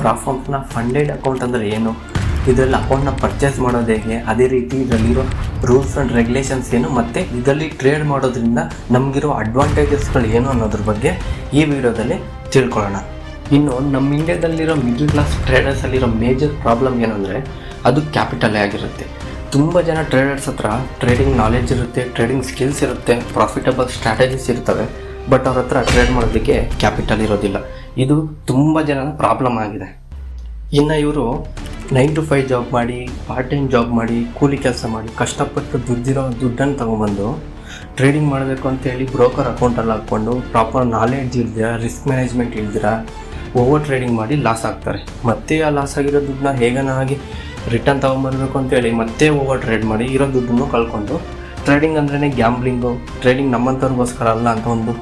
ಪ್ರಾಫಾಮ್ಸ್ನ funded account ಅಂದರೆ ಏನು, ಇದರಲ್ಲಿ ಅಕೌಂಟ್ನ ಪರ್ಚೇಸ್ ಮಾಡೋದು ಹೇಗೆ, ಅದೇ ರೀತಿ ಇದರಲ್ಲಿರೋ ರೂಲ್ಸ್ ಆ್ಯಂಡ್ ರೆಗ್ಯುಲೇಷನ್ಸ್ ಏನು, ಮತ್ತು ಇದರಲ್ಲಿ ಟ್ರೇಡ್ ಮಾಡೋದ್ರಿಂದ ನಮಗಿರೋ ಅಡ್ವಾಂಟೇಜಸ್ಗಳು ಏನು ಅನ್ನೋದ್ರ ಬಗ್ಗೆ ಈ ವಿಡಿಯೋದಲ್ಲಿ ತಿಳ್ಕೊಳ್ಳೋಣ. ಇನ್ನು ನಮ್ಮ ಇಂಡಿಯಾದಲ್ಲಿರೋ ಮಿಡ್ಲ್ ಕ್ಲಾಸ್ ಟ್ರೇಡರ್ಸಲ್ಲಿರೋ ಮೇಜರ್ ಪ್ರಾಬ್ಲಮ್ ಏನಂದರೆ ಅದು ಕ್ಯಾಪಿಟಲೇ ಆಗಿರುತ್ತೆ. ತುಂಬ ಜನ ಟ್ರೇಡರ್ಸ್ ಹತ್ರ ಟ್ರೇಡಿಂಗ್ ನಾಲೆಡ್ಜ್ ಇರುತ್ತೆ, ಟ್ರೇಡಿಂಗ್ ಸ್ಕಿಲ್ಸ್ ಇರುತ್ತೆ, ಪ್ರಾಫಿಟಬಲ್ ಸ್ಟ್ರಾಟಜೀಸ್ ಇರ್ತವೆ, ಬಟ್ ಅವ್ರ ಹತ್ರ ಟ್ರೇಡ್ ಮಾಡೋದಕ್ಕೆ ಕ್ಯಾಪಿಟಲ್ ಇರೋದಿಲ್ಲ. ಇದು ತುಂಬ ಜನರ ಪ್ರಾಬ್ಲಮ್ ಆಗಿದೆ. ಇನ್ನು ಇವರು 9 to 5 ಜಾಬ್ ಮಾಡಿ, ಪಾರ್ಟ್ ಟೈಮ್ ಜಾಬ್ ಮಾಡಿ, ಕೂಲಿ ಕೆಲಸ ಮಾಡಿ ಕಷ್ಟಪಟ್ಟು ದುಡ್ಡನ್ನು ತೊಗೊಂಬಂದು ಟ್ರೇಡಿಂಗ್ ಮಾಡಬೇಕು ಅಂತೇಳಿ ಬ್ರೋಕರ್ ಅಕೌಂಟಲ್ಲಿ ಹಾಕ್ಕೊಂಡು ಪ್ರಾಪರ್ ನಾಲೆಡ್ಜ್ ಇಲ್ದಿರ, ರಿಸ್ಕ್ ಮ್ಯಾನೇಜ್ಮೆಂಟ್ ಇಲ್ದಿರ ಓವರ್ ಟ್ರೇಡಿಂಗ್ ಮಾಡಿ ಲಾಸ್ ಆಗ್ತಾರೆ. ಮತ್ತೆ ಆ ಲಾಸ್ ಆಗಿರೋ ದುಡ್ಡನ್ನ ಹೇಗನಾಗಿ ರಿಟರ್ನ್ ತೊಗೊಂಬರ್ಬೇಕು ಅಂತೇಳಿ ಮತ್ತೆ ಓವರ್ ಟ್ರೇಡ್ ಮಾಡಿ ಇರೋ ದುಡ್ಡನ್ನು ಕಳ್ಕೊಂಡು ಟ್ರೇಡಿಂಗ್ ಅಂದ್ರೇ ಗ್ಯಾಂಬ್ಲಿಂಗು, ಟ್ರೇಡಿಂಗ್ ನಮ್ಮಂಥವ್ರಿಗೋಸ್ಕರ ಅಲ್ಲ ಅಂತ ಒಂದು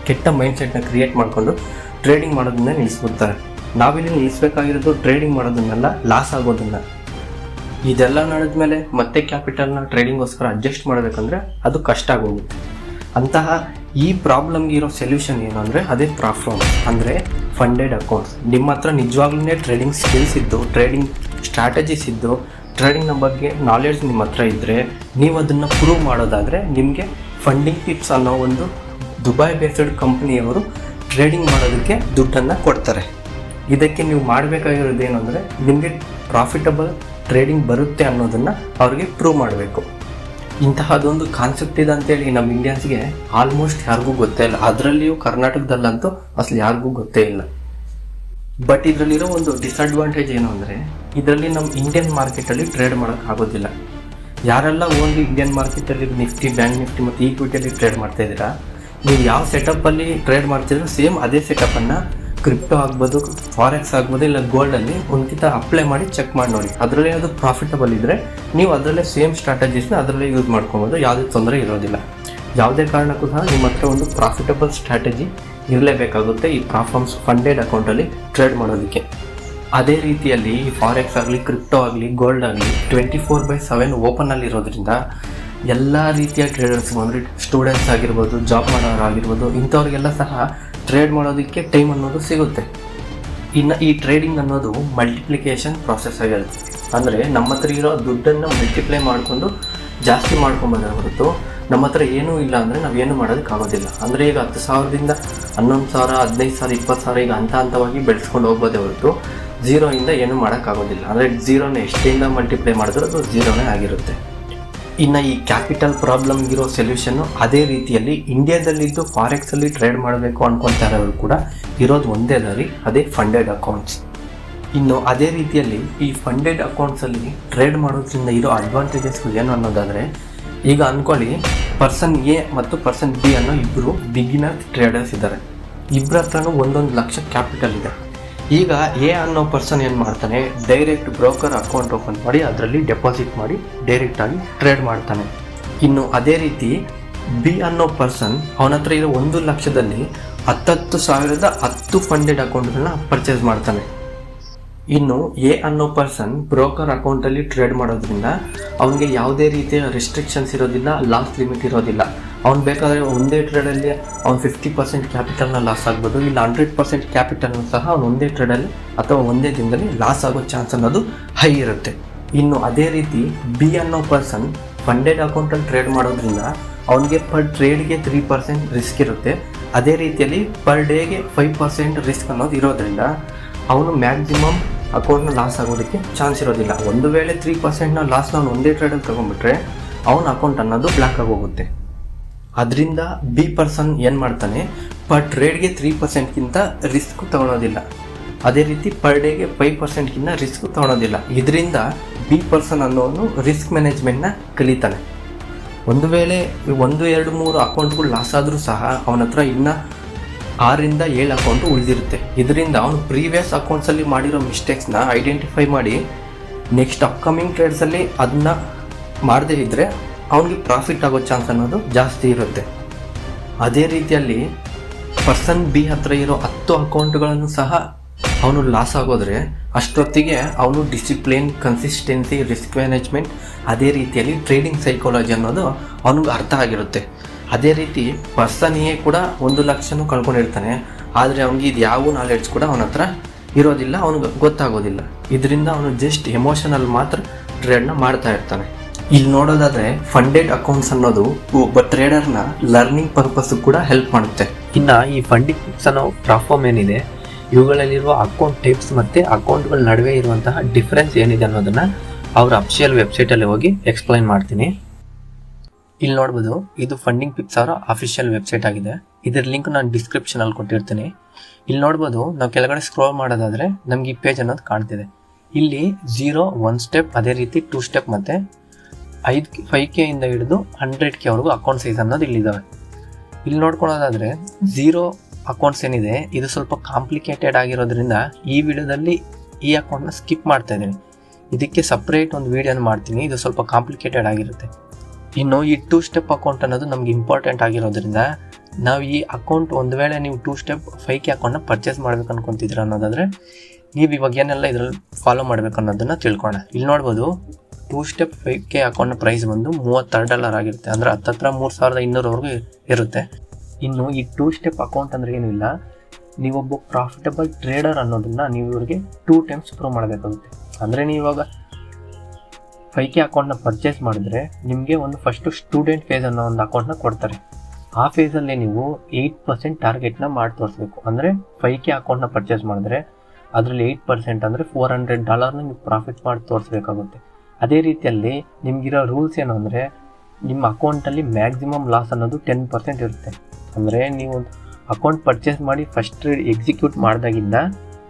ಕೆಟ್ಟ ಮೈಂಡ್ಸೆಟ್ನ ಕ್ರಿಯೇಟ್ ಮಾಡಿಕೊಂಡು ಟ್ರೇಡಿಂಗ್ ಮಾಡೋದನ್ನ ನಿಲ್ಲಿಸ್ಬಿಡ್ತಾರೆ. ನಾವಿಲ್ಲಿ ನಿಲ್ಲಿಸ್ಬೇಕಾಗಿರೋದು ಟ್ರೇಡಿಂಗ್ ಮಾಡೋದನ್ನೆಲ್ಲ, ಲಾಸ್ ಆಗೋದನ್ನು. ಇದೆಲ್ಲ ನಡೆದ್ಮೇಲೆ ಮತ್ತೆ ಕ್ಯಾಪಿಟಲ್ನ ಟ್ರೇಡಿಂಗ್ಗೋಸ್ಕರ ಅಡ್ಜಸ್ಟ್ ಮಾಡಬೇಕಂದ್ರೆ ಅದು ಕಷ್ಟ ಆಗೋಗುತ್ತೆ. ಅಂತಹ ಈ ಪ್ರಾಬ್ಲಮ್ಗೆ ಇರೋ ಸೊಲ್ಯೂಷನ್ ಏನು ಅಂದರೆ ಅದೇ ಪ್ರಾಫಾಮ್ಸ್ ಅಂದರೆ ಫಂಡೆಡ್ ಅಕೌಂಟ್ಸ್. ನಿಮ್ಮ ಹತ್ರ ನಿಜವಾಗ್ಲೂ ಟ್ರೇಡಿಂಗ್ ಸ್ಕಿಲ್ಸ್ ಇದ್ದು, ಟ್ರೇಡಿಂಗ್ ಸ್ಟ್ರಾಟಜೀಸ್ ಇದ್ದು, ಟ್ರೇಡಿಂಗ್ನ ಬಗ್ಗೆ ನಾಲೆಡ್ಜ್ ನಿಮ್ಮ ಹತ್ರ ಇದ್ದರೆ, ನೀವು ಅದನ್ನು ಪ್ರೂವ್ ಮಾಡೋದಾದರೆ ನಿಮಗೆ ಫಂಡಿಂಗ್ ಟಿಪ್ಸ್ ಅನ್ನೋ ಒಂದು ದುಬೈ ಬೇಸ್ಡ್ ಕಂಪ್ನಿಯವರು ಟ್ರೇಡಿಂಗ್ ಮಾಡೋದಕ್ಕೆ ದುಡ್ಡನ್ನು ಕೊಡ್ತಾರೆ. ಇದಕ್ಕೆ ನೀವು ಮಾಡಬೇಕಾಗಿರೋದು ಏನು ಅಂದರೆ ನಿಮಗೆ ಪ್ರಾಫಿಟಬಲ್ ಟ್ರೇಡಿಂಗ್ ಬರುತ್ತೆ ಅನ್ನೋದನ್ನು ಅವ್ರಿಗೆ ಪ್ರೂವ್ ಮಾಡಬೇಕು. ಇಂತಹದೊಂದು ಕಾನ್ಸೆಪ್ಟ್ ಇದೆ ಅಂತೇಳಿ ನಮ್ಮ ಇಂಡಿಯನ್ಸ್ಗೆ ಆಲ್ಮೋಸ್ಟ್ ಯಾರಿಗೂ ಗೊತ್ತೇ ಇಲ್ಲ. ಅದರಲ್ಲಿಯೂ ಕರ್ನಾಟಕದಲ್ಲಂತೂ ಅಸಲು ಯಾರಿಗೂ ಗೊತ್ತೇ ಇಲ್ಲ. ಬಟ್ ಇದರಲ್ಲಿರೋ ಒಂದು ಡಿಸಡ್ವಾಂಟೇಜ್ ಏನು ಅಂದರೆ ಇದರಲ್ಲಿ ನಮ್ಮ ಇಂಡಿಯನ್ ಮಾರ್ಕೆಟಲ್ಲಿ ಟ್ರೇಡ್ ಮಾಡೋಕ್ಕಾಗೋದಿಲ್ಲ. ಯಾರೆಲ್ಲ ಓನ್ಲಿ ಇಂಡಿಯನ್ ಮಾರ್ಕೆಟಲ್ಲಿ ನಿಫ್ಟಿ, ಬ್ಯಾಂಕ್ ನಿಫ್ಟಿ ಮತ್ತು ಈಕ್ವಿಟಿಯಲ್ಲಿ ಟ್ರೇಡ್ ಮಾಡ್ತಾಯಿದ್ದೀರಾ, ನೀವು ಯಾವ ಸೆಟಪ್ಪಲ್ಲಿ ಟ್ರೇಡ್ ಮಾಡ್ತಿದ್ರು ಸೇಮ್ ಅದೇ ಸೆಟಪ್ಪನ್ನು ಕ್ರಿಪ್ಟೋ ಆಗ್ಬೋದು, ಫಾರೆಕ್ಸ್ ಆಗ್ಬೋದು, ಇಲ್ಲ ಗೋಲ್ಡಲ್ಲಿ ಒಂದ್ಕಿಂತ ಅಪ್ಲೈ ಮಾಡಿ ಚೆಕ್ ಮಾಡಿ ನೋಡಿ. ಅದರಲ್ಲಿ ಅದು ಪ್ರಾಫಿಟಬಲ್ ಇದ್ದರೆ ನೀವು ಅದರಲ್ಲೇ ಸೇಮ್ ಸ್ಟ್ರಾಟಜೀಸ್ನ ಅದರಲ್ಲೇ ಯೂಸ್ ಮಾಡ್ಕೊಬೋದು, ಯಾವುದೇ ತೊಂದರೆ ಇರೋದಿಲ್ಲ. ಯಾವುದೇ ಕಾರಣಕ್ಕೂ ಸಹ ನಿಮ್ಮ ಹತ್ರ ಒಂದು ಪ್ರಾಫಿಟಬಲ್ ಸ್ಟ್ರಾಟಜಿ ಇರಲೇಬೇಕಾಗುತ್ತೆ ಈ ಪ್ರಾಫಾಮ್ಸ್ ಫಂಡೆಡ್ ಅಕೌಂಟಲ್ಲಿ ಟ್ರೇಡ್ ಮಾಡೋದಕ್ಕೆ. ಅದೇ ರೀತಿಯಲ್ಲಿ ಈ ಫಾರೆಕ್ಸ್ ಆಗಲಿ, ಕ್ರಿಪ್ಟೋ ಆಗಲಿ, ಗೋಲ್ಡ್ ಆಗಲಿ 24/7 ಓಪನಲ್ಲಿ ಇರೋದ್ರಿಂದ ಎಲ್ಲ ರೀತಿಯ ಟ್ರೇಡರ್ಸ್ಗೂ ಅಂದರೆ ಸ್ಟೂಡೆಂಟ್ಸ್ ಆಗಿರ್ಬೋದು, ಜಾಬ್ ಮಾಡೋರಾಗಿರ್ಬೋದು, ಇಂಥವ್ರಿಗೆಲ್ಲ ಸಹ ಟ್ರೇಡ್ ಮಾಡೋದಕ್ಕೆ ಟೈಮ್ ಅನ್ನೋದು ಸಿಗುತ್ತೆ. ಇನ್ನು ಈ ಟ್ರೇಡಿಂಗ್ ಅನ್ನೋದು ಮಲ್ಟಿಪ್ಲಿಕೇಶನ್ ಪ್ರಾಸೆಸ್ ಆಗಿರುತ್ತೆ. ಅಂದರೆ ನಮ್ಮ ಹತ್ರ ಇರೋ ದುಡ್ಡನ್ನು ಮಲ್ಟಿಪ್ಲೈ ಮಾಡಿಕೊಂಡು ಜಾಸ್ತಿ ಮಾಡ್ಕೊಂಬೋದೇ ಹೊರತು ನಮ್ಮ ಹತ್ರ ಏನೂ ಇಲ್ಲ ಅಂದರೆ ನಾವೇನು ಮಾಡೋದಕ್ಕಾಗೋದಿಲ್ಲ. ಅಂದರೆ ಈಗ 10,000ದಿಂದ 11,000, 15,000, 20,000 ಈಗ ಹಂತವಾಗಿ ಬೆಳೆಸ್ಕೊಂಡು ಹೋಗ್ಬೋದೇ ಹೊರತು ಝೀರೋಯಿಂದ ಏನೂ ಮಾಡೋಕ್ಕಾಗೋದಿಲ್ಲ. ಅಂದರೆ ಝೀರೋನೇ ಎಷ್ಟಿಂದ ಮಲ್ಟಿಪ್ಲೈ ಮಾಡಿದ್ರೂ ಅದು ಝೀರೋನೇ ಆಗಿರುತ್ತೆ. ಇನ್ನು ಈ ಕ್ಯಾಪಿಟಲ್ ಪ್ರಾಬ್ಲಮ್ಗಿರೋ ಸೊಲ್ಯೂಷನ್ನು ಅದೇ ರೀತಿಯಲ್ಲಿ ಇಂಡಿಯಾದಲ್ಲಿದ್ದು ಫಾರೆಕ್ಸಲ್ಲಿ ಟ್ರೇಡ್ ಮಾಡಬೇಕು ಅಂದ್ಕೊತಾ ಇರೋರು ಕೂಡ ಇರೋದು ಒಂದೇ ದಾರಿ, ಅದೇ ಫಂಡೆಡ್ ಅಕೌಂಟ್ಸ್. ಇನ್ನು ಅದೇ ರೀತಿಯಲ್ಲಿ ಈ ಫಂಡೆಡ್ ಅಕೌಂಟ್ಸಲ್ಲಿ ಟ್ರೇಡ್ ಮಾಡೋದ್ರಿಂದ ಇರೋ ಅಡ್ವಾಂಟೇಜಸ್ಗಳು ಏನು ಅನ್ನೋದಾದರೆ, ಈಗ ಅಂದ್ಕೊಳ್ಳಿ ಪರ್ಸನ್ ಎ ಮತ್ತು ಪರ್ಸನ್ ಬಿ ಅನ್ನೋ ಇಬ್ಬರು ಬಿಗಿನರ್ ಟ್ರೇಡರ್ಸ್ ಇದ್ದಾರೆ. ಇಬ್ಬರ ಹತ್ರನೂ 1 ಲಕ್ಷ ಕ್ಯಾಪಿಟಲ್ ಇದೆ. ಈಗ ಎ ಅನ್ನೋ ಪರ್ಸನ್ ಏನು ಮಾಡ್ತಾನೆ, ಡೈರೆಕ್ಟ್ ಬ್ರೋಕರ್ ಅಕೌಂಟ್ ಓಪನ್ ಮಾಡಿ ಅದರಲ್ಲಿ ಡೆಪಾಸಿಟ್ ಮಾಡಿ ಡೈರೆಕ್ಟಾಗಿ ಟ್ರೇಡ್ ಮಾಡ್ತಾನೆ. ಇನ್ನು ಅದೇ ರೀತಿ ಬಿ ಅನ್ನೋ ಪರ್ಸನ್ ಅವನ ಹತ್ರ ಇರೋ 1 ಲಕ್ಷದಲ್ಲಿ 10,000 ಫಂಡೆಡ್ ಅಕೌಂಟ್ಗಳನ್ನ ಪರ್ಚೇಸ್ ಮಾಡ್ತಾನೆ. ಇನ್ನು ಎ ಅನ್ನೋ ಪರ್ಸನ್ ಬ್ರೋಕರ್ ಅಕೌಂಟಲ್ಲಿ ಟ್ರೇಡ್ ಮಾಡೋದ್ರಿಂದ ಅವನಿಗೆ ಯಾವುದೇ ರೀತಿಯ ರೆಸ್ಟ್ರಿಕ್ಷನ್ಸ್ ಇರೋದಿಲ್ಲ, ಲಾಸ್ ಲಿಮಿಟ್ ಇರೋದಿಲ್ಲ. ಅವ್ನು ಬೇಕಾದರೆ ಒಂದೇ ಟ್ರೇಡಲ್ಲಿ ಅವ್ನು 50% ಕ್ಯಾಪಿಟಲ್ನ ಲಾಸ್ ಆಗ್ಬೋದು, ಇಲ್ಲ 100% ಕ್ಯಾಪಿಟಲ್ನ ಸಹ ಅವ್ನು ಒಂದೇ ಟ್ರೇಡಲ್ಲಿ ಅಥವಾ ಒಂದೇ ದಿನದಲ್ಲಿ ಲಾಸ್ ಆಗೋ ಚಾನ್ಸ್ ಅನ್ನೋದು ಹೈ ಇರುತ್ತೆ. ಇನ್ನು ಅದೇ ರೀತಿ ಬಿ ಅನ್ನೋ ಪರ್ಸನ್ ಫಂಡೆಡ್ ಅಕೌಂಟಲ್ಲಿ ಟ್ರೇಡ್ ಮಾಡೋದ್ರಿಂದ ಅವನಿಗೆ ಪರ್ ಟ್ರೇಡ್ಗೆ 3% ರಿಸ್ಕ್ ಇರುತ್ತೆ. ಅದೇ ರೀತಿಯಲ್ಲಿ ಪರ್ ಡೇಗೆ 5% ರಿಸ್ಕ್ ಅನ್ನೋದು ಇರೋದ್ರಿಂದ ಅವನು ಮ್ಯಾಕ್ಸಿಮಮ್ ಅಕೌಂಟ್ನ ಲಾಸ್ ಆಗೋದಕ್ಕೆ ಚಾನ್ಸ್ ಇರೋದಿಲ್ಲ. ಒಂದು ವೇಳೆ 3%ನ ಲಾಸ್ನ ಅವ್ನು ಒಂದೇ ಟ್ರೇಡಲ್ಲಿ ತೊಗೊಂಡ್ಬಿಟ್ರೆ ಅವನ ಅಕೌಂಟ್ ಅನ್ನೋದು ಬ್ಲಾಕ್ ಆಗೋಗುತ್ತೆ. ಅದರಿಂದ ಬಿ ಪರ್ಸನ್ ಏನು ಮಾಡ್ತಾನೆ, ಪರ್ ಟ್ರೇಡ್ಗೆ 3%ಗಿಂತ ರಿಸ್ಕ್ ತೊಗೊಳೋದಿಲ್ಲ. ಅದೇ ರೀತಿ ಪರ್ ಡೇಗೆ 5%ಗಿಂತ ರಿಸ್ಕ್ ತೊಗೊಳೋದಿಲ್ಲ. ಇದರಿಂದ ಬಿ ಪರ್ಸನ್ ಅನ್ನೋನು ರಿಸ್ಕ್ ಮ್ಯಾನೇಜ್ಮೆಂಟ್ನ ಕಲಿತಾನೆ. ಒಂದು ವೇಳೆ 1, 2, 3 ಅಕೌಂಟ್ಗಳು ಲಾಸ್ ಆದರೂ ಸಹ ಅವನ ಹತ್ರ ಇನ್ನೂ 6ರಿಂದ 7 ಅಕೌಂಟು ಉಳಿದಿರುತ್ತೆ. ಇದರಿಂದ ಅವನು ಪ್ರೀವಿಯಸ್ ಅಕೌಂಟ್ಸಲ್ಲಿ ಮಾಡಿರೋ ಮಿಸ್ಟೇಕ್ಸ್ನ ಐಡೆಂಟಿಫೈ ಮಾಡಿ ನೆಕ್ಸ್ಟ್ ಅಪ್ಕಮಿಂಗ್ ಟ್ರೇಡ್ಸಲ್ಲಿ ಅದನ್ನ ಮಾಡದೇ ಇದ್ದರೆ ಅವನಿಗೆ ಪ್ರಾಫಿಟ್ ಆಗೋ ಚಾನ್ಸ್ ಅನ್ನೋದು ಜಾಸ್ತಿ ಇರುತ್ತೆ. ಅದೇ ರೀತಿಯಲ್ಲಿ ಪರ್ಸನ್ ಬಿ ಹತ್ರ ಇರೋ 10 ಅಕೌಂಟ್ಗಳನ್ನು ಸಹ ಅವನು ಲಾಸ್ ಆಗೋದ್ರೆ ಅಷ್ಟೊತ್ತಿಗೆ ಅವನು ಡಿಸಿಪ್ಲಿನ್, ಕನ್ಸಿಸ್ಟೆನ್ಸಿ, ರಿಸ್ಕ್ ಮ್ಯಾನೇಜ್ಮೆಂಟ್, ಅದೇ ರೀತಿಯಲ್ಲಿ ಟ್ರೇಡಿಂಗ್ ಸೈಕಾಲಜಿ ಅನ್ನೋದು ಅವನಿಗೆ ಅರ್ಥ ಆಗಿರುತ್ತೆ. ಅದೇ ರೀತಿ ಪರ್ಸನ್ ಎ ಕೂಡ 1 ಲಕ್ಷನೂ ಕಳ್ಕೊಂಡಿರ್ತಾನೆ, ಆದರೆ ಅವನಿಗೆ ಇದು ಯಾವ ನಾಲೆಡ್ಜ್ ಕೂಡ ಅವನ ಹತ್ರ ಇರೋದಿಲ್ಲ, ಅವನಿಗೆ ಗೊತ್ತಾಗೋದಿಲ್ಲ. ಇದರಿಂದ ಅವನು ಜಸ್ಟ್ ಎಮೋಷನಲ್ ಮಾತ್ರ ಟ್ರೇಡ್ನ ಮಾಡ್ತಾ ಇರ್ತಾನೆ. ಇಲ್ಲಿ ನೋಡೋದಾದ್ರೆ ಫಂಡೆಡ್ ಅಕೌಂಟ್ಸ್ ಅನ್ನೋದು ಒಬ್ಬ ಟ್ರೇಡರ್ನ ಲರ್ನಿಂಗ್ ಪರ್ಪಸ್ ಕೂಡ ಹೆಲ್ಪ್ ಮಾಡುತ್ತೆ. ಇನ್ನು ಈ ಫಂಡಿಂಗ್ ಪಿಪ್ಸ್ ಅನ್ನೋ ಪ್ಲಾಟ್ಫಾರ್ಮ್ ಏನಿದೆ, ಇವುಗಳಲ್ಲಿರುವ ಅಕೌಂಟ್ ಟೈಪ್ಸ್ ಮತ್ತು ಅಕೌಂಟ್ಗಳ ನಡುವೆ ಇರುವಂತಹ ಡಿಫ್ರೆನ್ಸ್ ಏನಿದೆ ಅನ್ನೋದನ್ನು ಅವ್ರ ಅಫಿಷಿಯಲ್ ವೆಬ್ಸೈಟಲ್ಲಿ ಹೋಗಿ ಎಕ್ಸ್ಪ್ಲೈನ್ ಮಾಡ್ತೀನಿ. ಇಲ್ಲಿ ನೋಡ್ಬೋದು, ಇದು ಫಂಡಿಂಗ್ ಪಿಪ್ಸ್ ಅವರ ಅಫಿಷಿಯಲ್ ವೆಬ್ಸೈಟ್ ಆಗಿದೆ. ಇದರ ಲಿಂಕ್ ನಾನು ಡಿಸ್ಕ್ರಿಪ್ಷನಲ್ಲಿ ಕೊಟ್ಟಿರ್ತೀನಿ. ಇಲ್ಲಿ ನೋಡ್ಬೋದು, ನಾವು ಕೆಳಗಡೆ ಸ್ಕ್ರೋಲ್ ಮಾಡೋದಾದರೆ ನಮ್ಗೆ ಈ ಪೇಜ್ ಅನ್ನೋದು ಕಾಣ್ತಿದೆ. ಇಲ್ಲಿ 0, 1 ಸ್ಟೆಪ್, ಅದೇ ರೀತಿ 2 ಸ್ಟೆಪ್ ಮತ್ತು 5K ಇಂದ ಹಿಡಿದು 100K ವರೆಗೂ ಅಕೌಂಟ್ ಸೈಜ್ ಅನ್ನೋದು ಇಲ್ಲಿದ್ದಾವೆ. ಇಲ್ಲಿ ನೋಡ್ಕೊಳ್ಳೋದಾದರೆ 0 ಅಕೌಂಟ್ಸ್ ಏನಿದೆ, ಇದು ಸ್ವಲ್ಪ ಕಾಂಪ್ಲಿಕೇಟೆಡ್ ಆಗಿರೋದ್ರಿಂದ ಈ ವಿಡಿಯೋದಲ್ಲಿ ಈ ಅಕೌಂಟ್ನ ಸ್ಕಿಪ್ ಮಾಡ್ತಾ ಇದ್ದೀನಿ. ಇದಕ್ಕೆ ಸಪ್ರೇಟ್ ಒಂದು ವಿಡಿಯೋನ ಮಾಡ್ತೀನಿ, ಇದು ಸ್ವಲ್ಪ ಕಾಂಪ್ಲಿಕೇಟೆಡ್ ಆಗಿರುತ್ತೆ. ಇನ್ನು ಈ 2 ಸ್ಟೆಪ್ ಅಕೌಂಟ್ ಅನ್ನೋದು ನಮ್ಗೆ ಇಂಪಾರ್ಟೆಂಟ್ ಆಗಿರೋದ್ರಿಂದ ನಾವು ಈ ಅಕೌಂಟ್ ಒಂದು ವೇಳೆ ನೀವು 2 ಸ್ಟೆಪ್ 5K ಅಕೌಂಟ್ನ ಪರ್ಚೇಸ್ ಮಾಡ್ಬೇಕು ಅನ್ಕೊತಿದ್ದೀರ ಅನ್ನೋದಾದರೆ ನೀವು ಇವಾಗ ಏನೆಲ್ಲ ಇದರಲ್ಲಿ ಫಾಲೋ ಮಾಡಬೇಕು ಅನ್ನೋದನ್ನು ತಿಳ್ಕೊಳ್ಳೋಣ. ಇಲ್ಲಿ ನೋಡ್ಬೋದು, 2 ಸ್ಟೆಪ್ 5K ಅಕೌಂಟ್ನ ಪ್ರೈಸ್ ಬಂದು $32 ಆಗಿರುತ್ತೆ, ಅಂದರೆ ಹತ್ತತ್ರ $3200ವರೆಗೂ ಇರುತ್ತೆ. ಇನ್ನು ಈ 2 ಸ್ಟೆಪ್ ಅಕೌಂಟ್ ಅಂದರೆ ಏನೂ ಇಲ್ಲ, ನೀವೊಬ್ಬ ಪ್ರಾಫಿಟಬಲ್ ಟ್ರೇಡರ್ ಅನ್ನೋದನ್ನು ನೀವು ಇವರಿಗೆ 2 ಟೈಮ್ಸ್ ಪ್ರೂವ್ ಮಾಡಬೇಕಾಗುತ್ತೆ. ಅಂದರೆ ನೀವು ಇವಾಗ 5K ಅಕೌಂಟ್ನ ಪರ್ಚೇಸ್ ಮಾಡಿದ್ರೆ ನಿಮಗೆ ಒಂದು ಫಸ್ಟು ಸ್ಟೂಡೆಂಟ್ ಫೇಸ್ ಅನ್ನೋ ಒಂದು ಅಕೌಂಟ್ನ ಕೊಡ್ತಾರೆ. ಆ ಫೇಸಲ್ಲಿ ನೀವು 8% ಟಾರ್ಗೆಟ್ನ ಮಾಡಿ ತೋರಿಸ್ಬೇಕು. ಅಂದರೆ 5K ಅಕೌಂಟ್ನ ಪರ್ಚೇಸ್ ಮಾಡಿದ್ರೆ ಅದರಲ್ಲಿ 8% ಅಂದರೆ $400ನ ನೀವು ಪ್ರಾಫಿಟ್ ಮಾಡಿ ತೋರಿಸ್ಬೇಕಾಗುತ್ತೆ. ಅದೇ ರೀತಿಯಲ್ಲಿ ನಿಮಗಿರೋ ರೂಲ್ಸ್ ಏನು ಅಂದರೆ, ನಿಮ್ಮ ಅಕೌಂಟಲ್ಲಿ ಮ್ಯಾಕ್ಸಿಮಮ್ ಲಾಸ್ ಅನ್ನೋದು 10% ಇರುತ್ತೆ. ಅಂದರೆ ನೀವು ಅಕೌಂಟ್ ಪರ್ಚೇಸ್ ಮಾಡಿ ಫಸ್ಟ್ ಟ್ರೇಡ್ ಎಕ್ಸಿಕ್ಯೂಟ್ ಮಾಡಿದಾಗಿಂದ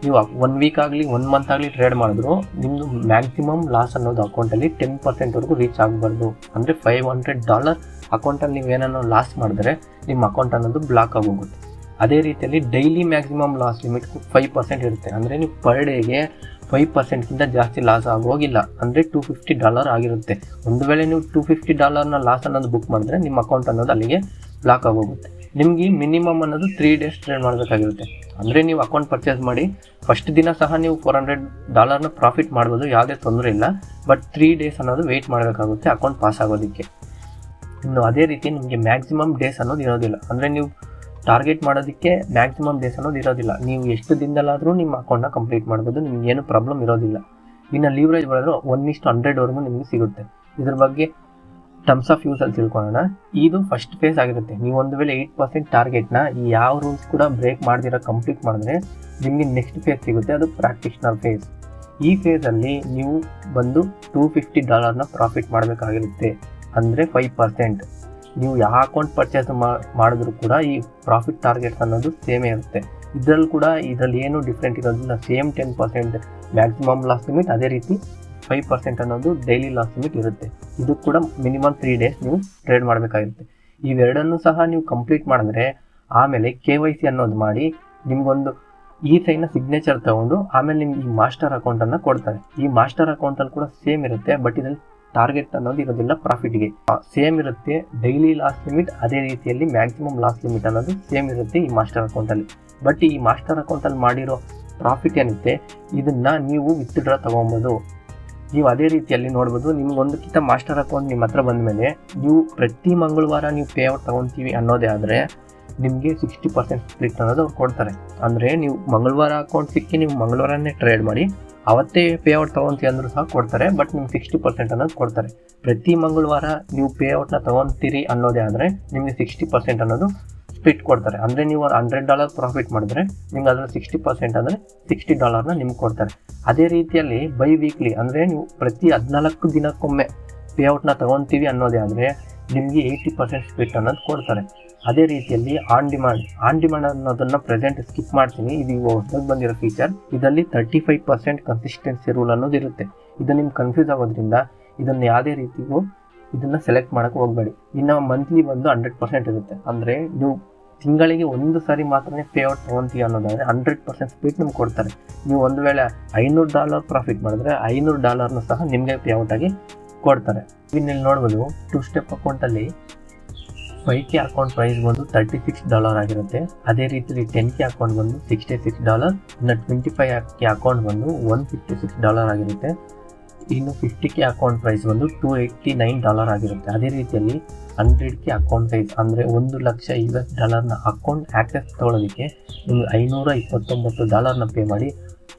ನೀವು 1 ವೀಕ್ ಆಗಲಿ 1 ಮಂತ್ ಆಗಲಿ ಟ್ರೇಡ್ ಮಾಡಿದ್ರು ನಿಮ್ಮದು ಮ್ಯಾಕ್ಸಿಮಮ್ ಲಾಸ್ ಅನ್ನೋದು ಅಕೌಂಟಲ್ಲಿ 10%ವರೆಗೂ ರೀಚ್ ಆಗಬಾರ್ದು. ಅಂದರೆ $500 ಅಕೌಂಟಲ್ಲಿ ನೀವೇನೋ ಲಾಸ್ ಮಾಡಿದ್ರೆ ನಿಮ್ಮ ಅಕೌಂಟ್ ಅನ್ನೋದು ಬ್ಲಾಕ್ ಆಗೋಗುತ್ತೆ. ಅದೇ ರೀತಿಯಲ್ಲಿ ಡೈಲಿ ಮ್ಯಾಕ್ಸಿಮಮ್ ಲಾಸ್ ಲಿಮಿಟ್ 5% ಇರುತ್ತೆ. ಅಂದರೆ ನೀವು ಪರ್ ಡೇಗೆ 5%ಗಿಂತ ಜಾಸ್ತಿ ಲಾಸ್ ಆಗೋಗಿಲ್ಲ, ಅಂದರೆ $250 ಆಗಿರುತ್ತೆ. ಒಂದು ವೇಳೆ ನೀವು $250ನ ಲಾಸ್ ಅನ್ನೋದು ಬುಕ್ ಮಾಡಿದ್ರೆ ನಿಮ್ಮ ಅಕೌಂಟ್ ಅನ್ನೋದು ಅಲ್ಲಿಗೆ ಬ್ಲಾಕ್ ಆಗೋಗುತ್ತೆ. ನಿಮಗೆ ಮಿನಿಮಮ್ ಅನ್ನೋದು 3 ಡೇಸ್ ಟ್ರೇಡ್ ಮಾಡಬೇಕಾಗಿರುತ್ತೆ. ಅಂದರೆ ನೀವು ಅಕೌಂಟ್ ಪರ್ಚೇಸ್ ಮಾಡಿ ಫಸ್ಟ್ ದಿನ ಸಹ ನೀವು $400ನ ಪ್ರಾಫಿಟ್ ಮಾಡ್ಬೋದು, ಯಾವುದೇ ತೊಂದರೆ ಇಲ್ಲ. ಬಟ್ 3 ಡೇಸ್ ಅನ್ನೋದು ವೆಯ್ಟ್ ಮಾಡಬೇಕಾಗುತ್ತೆ ಅಕೌಂಟ್ ಪಾಸ್ ಆಗೋದಕ್ಕೆ. ಇನ್ನು ಅದೇ ರೀತಿ ನಿಮಗೆ ಮ್ಯಾಕ್ಸಿಮಮ್ ಡೇಸ್ ಅನ್ನೋದು ಇರೋದಿಲ್ಲ. ಅಂದರೆ ನೀವು ಟಾರ್ಗೆಟ್ ಮಾಡೋದಕ್ಕೆ ಮ್ಯಾಕ್ಸಿಮಮ್ ಡೇಸ್ ಅನ್ನೋದು ಇರೋದಿಲ್ಲ. ನೀವು ಎಷ್ಟು ದಿನದಲ್ಲಾದರೂ ನಿಮ್ಮ ಅಕೌಂಟ್ನ ಕಂಪ್ಲೀಟ್ ಮಾಡ್ಬೋದು, ನಿಮ್ಗೆ ಏನು ಪ್ರಾಬ್ಲಮ್ ಇರೋದಿಲ್ಲ. ಇನ್ನು ಲೀವ್ರೇಜ್ ಮಾಡಿದ್ರೆ 1:100ವರೆಗೂ ನಿಮಗೆ ಸಿಗುತ್ತೆ. ಇದ್ರ ಬಗ್ಗೆ ಟರ್ಮ್ಸ್ ಆಫ್ ಯೂಸಲ್ಲಿ ತಿಳ್ಕೊಳ್ಳೋಣ. ಇದು ಫಸ್ಟ್ ಫೇಸ್ ಆಗಿರುತ್ತೆ. ನೀವು ಒಂದು ವೇಳೆ 8% ಟಾರ್ಗೆಟ್ನ ಯಾವ ರೂಲ್ಸ್ ಕೂಡ ಬ್ರೇಕ್ ಮಾಡ್ದಿರೋ ಕಂಪ್ಲೀಟ್ ಮಾಡಿದ್ರೆ ನಿಮಗೆ ನೆಕ್ಸ್ಟ್ ಫೇಸ್ ಸಿಗುತ್ತೆ, ಅದು ಪ್ರಾಕ್ಟಿಷನರ್ ಫೇಸ್. ಈ ಫೇಸಲ್ಲಿ ನೀವು ಬಂದು $250ನ ಪ್ರಾಫಿಟ್ ಮಾಡಬೇಕಾಗಿರುತ್ತೆ, ಅಂದರೆ 5%. ನೀವು ಯಾವ ಅಕೌಂಟ್ ಪರ್ಚೇಸ್ ಮಾಡಿದ್ರು ಕೂಡ ಈ ಪ್ರಾಫಿಟ್ ಟಾರ್ಗೆಟ್ಸ್ ಅನ್ನೋದು ಸೇಮೇ ಇರುತ್ತೆ. ಇದರಲ್ಲಿ ಏನು ಡಿಫ್ರೆಂಟ್ ಇರೋದಿಲ್ಲ. ಸೇಮ್ 10% ಮ್ಯಾಕ್ಸಿಮಮ್ ಲಾಸ್ ಲಿಮಿಟ್, ಅದೇ ರೀತಿ 5% ಅನ್ನೋದು ಡೈಲಿ ಲಾಸ್ ಲಿಮಿಟ್ ಇರುತ್ತೆ. ಇದು ಕೂಡ ಮಿನಿಮಮ್ 3 ಡೇಸ್ ನೀವು ಟ್ರೇಡ್ ಮಾಡಬೇಕಾಗಿರುತ್ತೆ. ಇವೆರಡನ್ನೂ ಸಹ ನೀವು ಕಂಪ್ಲೀಟ್ ಮಾಡಿದ್ರೆ ಆಮೇಲೆ KYC ಅನ್ನೋದು ಮಾಡಿ ನಿಮಗೊಂದು ಈ ಸೈನ್ನ ಸಿಗ್ನೇಚರ್ ತೊಗೊಂಡು ಆಮೇಲೆ ನಿಮ್ಗೆ ಈ ಮಾಸ್ಟರ್ ಅಕೌಂಟನ್ನು ಕೊಡ್ತಾರೆ. ಈ ಮಾಸ್ಟರ್ ಅಕೌಂಟಲ್ಲಿ ಕೂಡ ಸೇಮ್ ಇರುತ್ತೆ, ಬಟ್ ಇದರಲ್ಲಿ ಟಾರ್ಗೆಟ್ ಅನ್ನೋದು ಇರೋದಿಲ್ಲ. ಪ್ರಾಫಿಟ್ಗೆ ಸೇಮ್ ಇರುತ್ತೆ. ಡೈಲಿ ಲಾಸ್ ಲಿಮಿಟ್ ಅದೇ ರೀತಿಯಲ್ಲಿ ಮ್ಯಾಕ್ಸಿಮಮ್ ಲಾಸ್ ಲಿಮಿಟ್ ಅನ್ನೋದು ಸೇಮ್ ಇರುತ್ತೆ ಈ ಮಾಸ್ಟರ್ ಅಕೌಂಟಲ್ಲಿ. ಬಟ್ ಈ ಮಾಸ್ಟರ್ ಅಕೌಂಟಲ್ಲಿ ಮಾಡಿರೋ ಪ್ರಾಫಿಟ್ ಏನಿರುತ್ತೆ ಇದನ್ನು ನೀವು ವಿತ್ಡ್ರಾ ತೊಗೊಬೋದು. ನೀವು ಅದೇ ರೀತಿಯಲ್ಲಿ ನೋಡ್ಬೋದು, ನಿಮ್ಗೊಂದಕ್ಕಿಂತ ಮಾಸ್ಟರ್ ಅಕೌಂಟ್ ನಿಮ್ಮ ಹತ್ರ ಬಂದ ಮೇಲೆ ನೀವು ಪ್ರತಿ ಮಂಗಳವಾರ ನೀವು ಪೇಔಟ್ ತೊಗೊತೀವಿ ಅನ್ನೋದೇ ಆದರೆ ನಿಮಗೆ 60% ಸ್ಪ್ಲಿಟ್ ಅನ್ನೋದು ಅವ್ರು ಕೊಡ್ತಾರೆ. ಅಂದರೆ ನೀವು ಮಂಗಳವಾರ ಅಕೌಂಟ್ ಸಿಕ್ಕಿ ನೀವು ಮಂಗಳವಾರನೇ ಟ್ರೇಡ್ ಮಾಡಿ ಅವತ್ತೇ ಪೇಔಟ್ ತೊಗೊತೀವಿ ಅಂದರೂ ಸಹ ಕೊಡ್ತಾರೆ. ಬಟ್ ನಿಮ್ಗೆ 60% ಅನ್ನೋದು ಕೊಡ್ತಾರೆ. ಪ್ರತಿ ಮಂಗಳವಾರ ನೀವು ಪೇಔಟ್ನ ತೊಗೊತೀರಿ ಅನ್ನೋದೇ ಆದರೆ ನಿಮಗೆ 60% ಅನ್ನೋದು ಸ್ಪ್ಲಿಟ್ ಕೊಡ್ತಾರೆ. ಅಂದರೆ ನೀವು $100 ಪ್ರಾಫಿಟ್ ಮಾಡಿದ್ರೆ ನಿಮ್ಗೆ ಅದರ 60% ಅಂದರೆ $60ನ ನಿಮ್ಗೆ ಕೊಡ್ತಾರೆ. ಅದೇ ರೀತಿಯಲ್ಲಿ ಬೈ ವೀಕ್ಲಿ ಅಂದರೆ ನೀವು ಪ್ರತಿ 14 ದಿನಕ್ಕೊಮ್ಮೆ ಪೇಔಟ್ನ ತೊಗೊತೀವಿ ಅನ್ನೋದೇ ಆದರೆ ನಿಮಗೆ 80% ಸ್ಪ್ಲಿಟ್ ಅನ್ನೋದು ಕೊಡ್ತಾರೆ. ಅದೇ ರೀತಿಯಲ್ಲಿ ಆನ್ ಡಿಮಾಂಡ್ ಅನ್ನೋದನ್ನು ಪ್ರೆಸೆಂಟ್ ಸ್ಕಿಪ್ ಮಾಡ್ತೀನಿ. ಇದು ಹೊಸದಾಗಿ ಬಂದಿರೋ ಫೀಚರ್. ಇದರಲ್ಲಿ 35% ಕನ್ಸಿಸ್ಟೆನ್ಸಿ ರೂಲ್ ಅನ್ನೋದು ಇರುತ್ತೆ. ಇದು ನಿಮ್ಗೆ ಕನ್ಫ್ಯೂಸ್ ಆಗೋದ್ರಿಂದ ಇದನ್ನು ಯಾವುದೇ ರೀತಿಗೂ ಇದನ್ನು ಸೆಲೆಕ್ಟ್ ಮಾಡೋಕ್ಕೆ ಹೋಗಬೇಡಿ. ಇನ್ನು ಮಂತ್ಲಿ ಬಂದು 100% ಇರುತ್ತೆ. ಅಂದರೆ ನೀವು ತಿಂಗಳಿಗೆ ಒಂದು ಸಾರಿ ಮಾತ್ರ ಪೇಔಟ್ ತೊಗೊತೀವಿ ಅನ್ನೋದಾದರೆ 100% ಸ್ಪ್ಲಿಟ್ ನಿಮ್ಗೆ ಕೊಡ್ತಾರೆ. ನೀವು ಒಂದು ವೇಳೆ $500 ಪ್ರಾಫಿಟ್ ಮಾಡಿದ್ರೆ $500ನ ಸಹ ನಿಮಗೆ ಪೇಔಟ್ ಆಗಿ ಕೊಡ್ತಾರೆ. ಇನ್ನೆಲ್ಲಿ ನೋಡ್ಬೋದು, 2 ಸ್ಟೆಪ್ ಅಕೌಂಟಲ್ಲಿ 5K ಅಕೌಂಟ್ ಪ್ರೈಸ್ ಬಂದು $36 ಆಗಿರುತ್ತೆ. ಅದೇ ರೀತಿಯಲ್ಲಿ 10K ಅಕೌಂಟ್ ಬಂದು $66. ಇನ್ನು 25K ಅಕೌಂಟ್ ಬಂದು $156 ಆಗಿರುತ್ತೆ. ಇನ್ನು 50K ಅಕೌಂಟ್ ಪ್ರೈಸ್ ಬಂದು $289 ಆಗಿರುತ್ತೆ. ಅದೇ ರೀತಿಯಲ್ಲಿ 100K ಅಕೌಂಟ್ ಸೈಜ್ ಅಂದರೆ $1,00,000 ಅಕೌಂಟ್ ಆಕ್ಸೆಸ್ ತೊಗೊಳ್ಳೋದಕ್ಕೆ ನಿಮ್ಗೆ $529ನ ಪೇ ಮಾಡಿ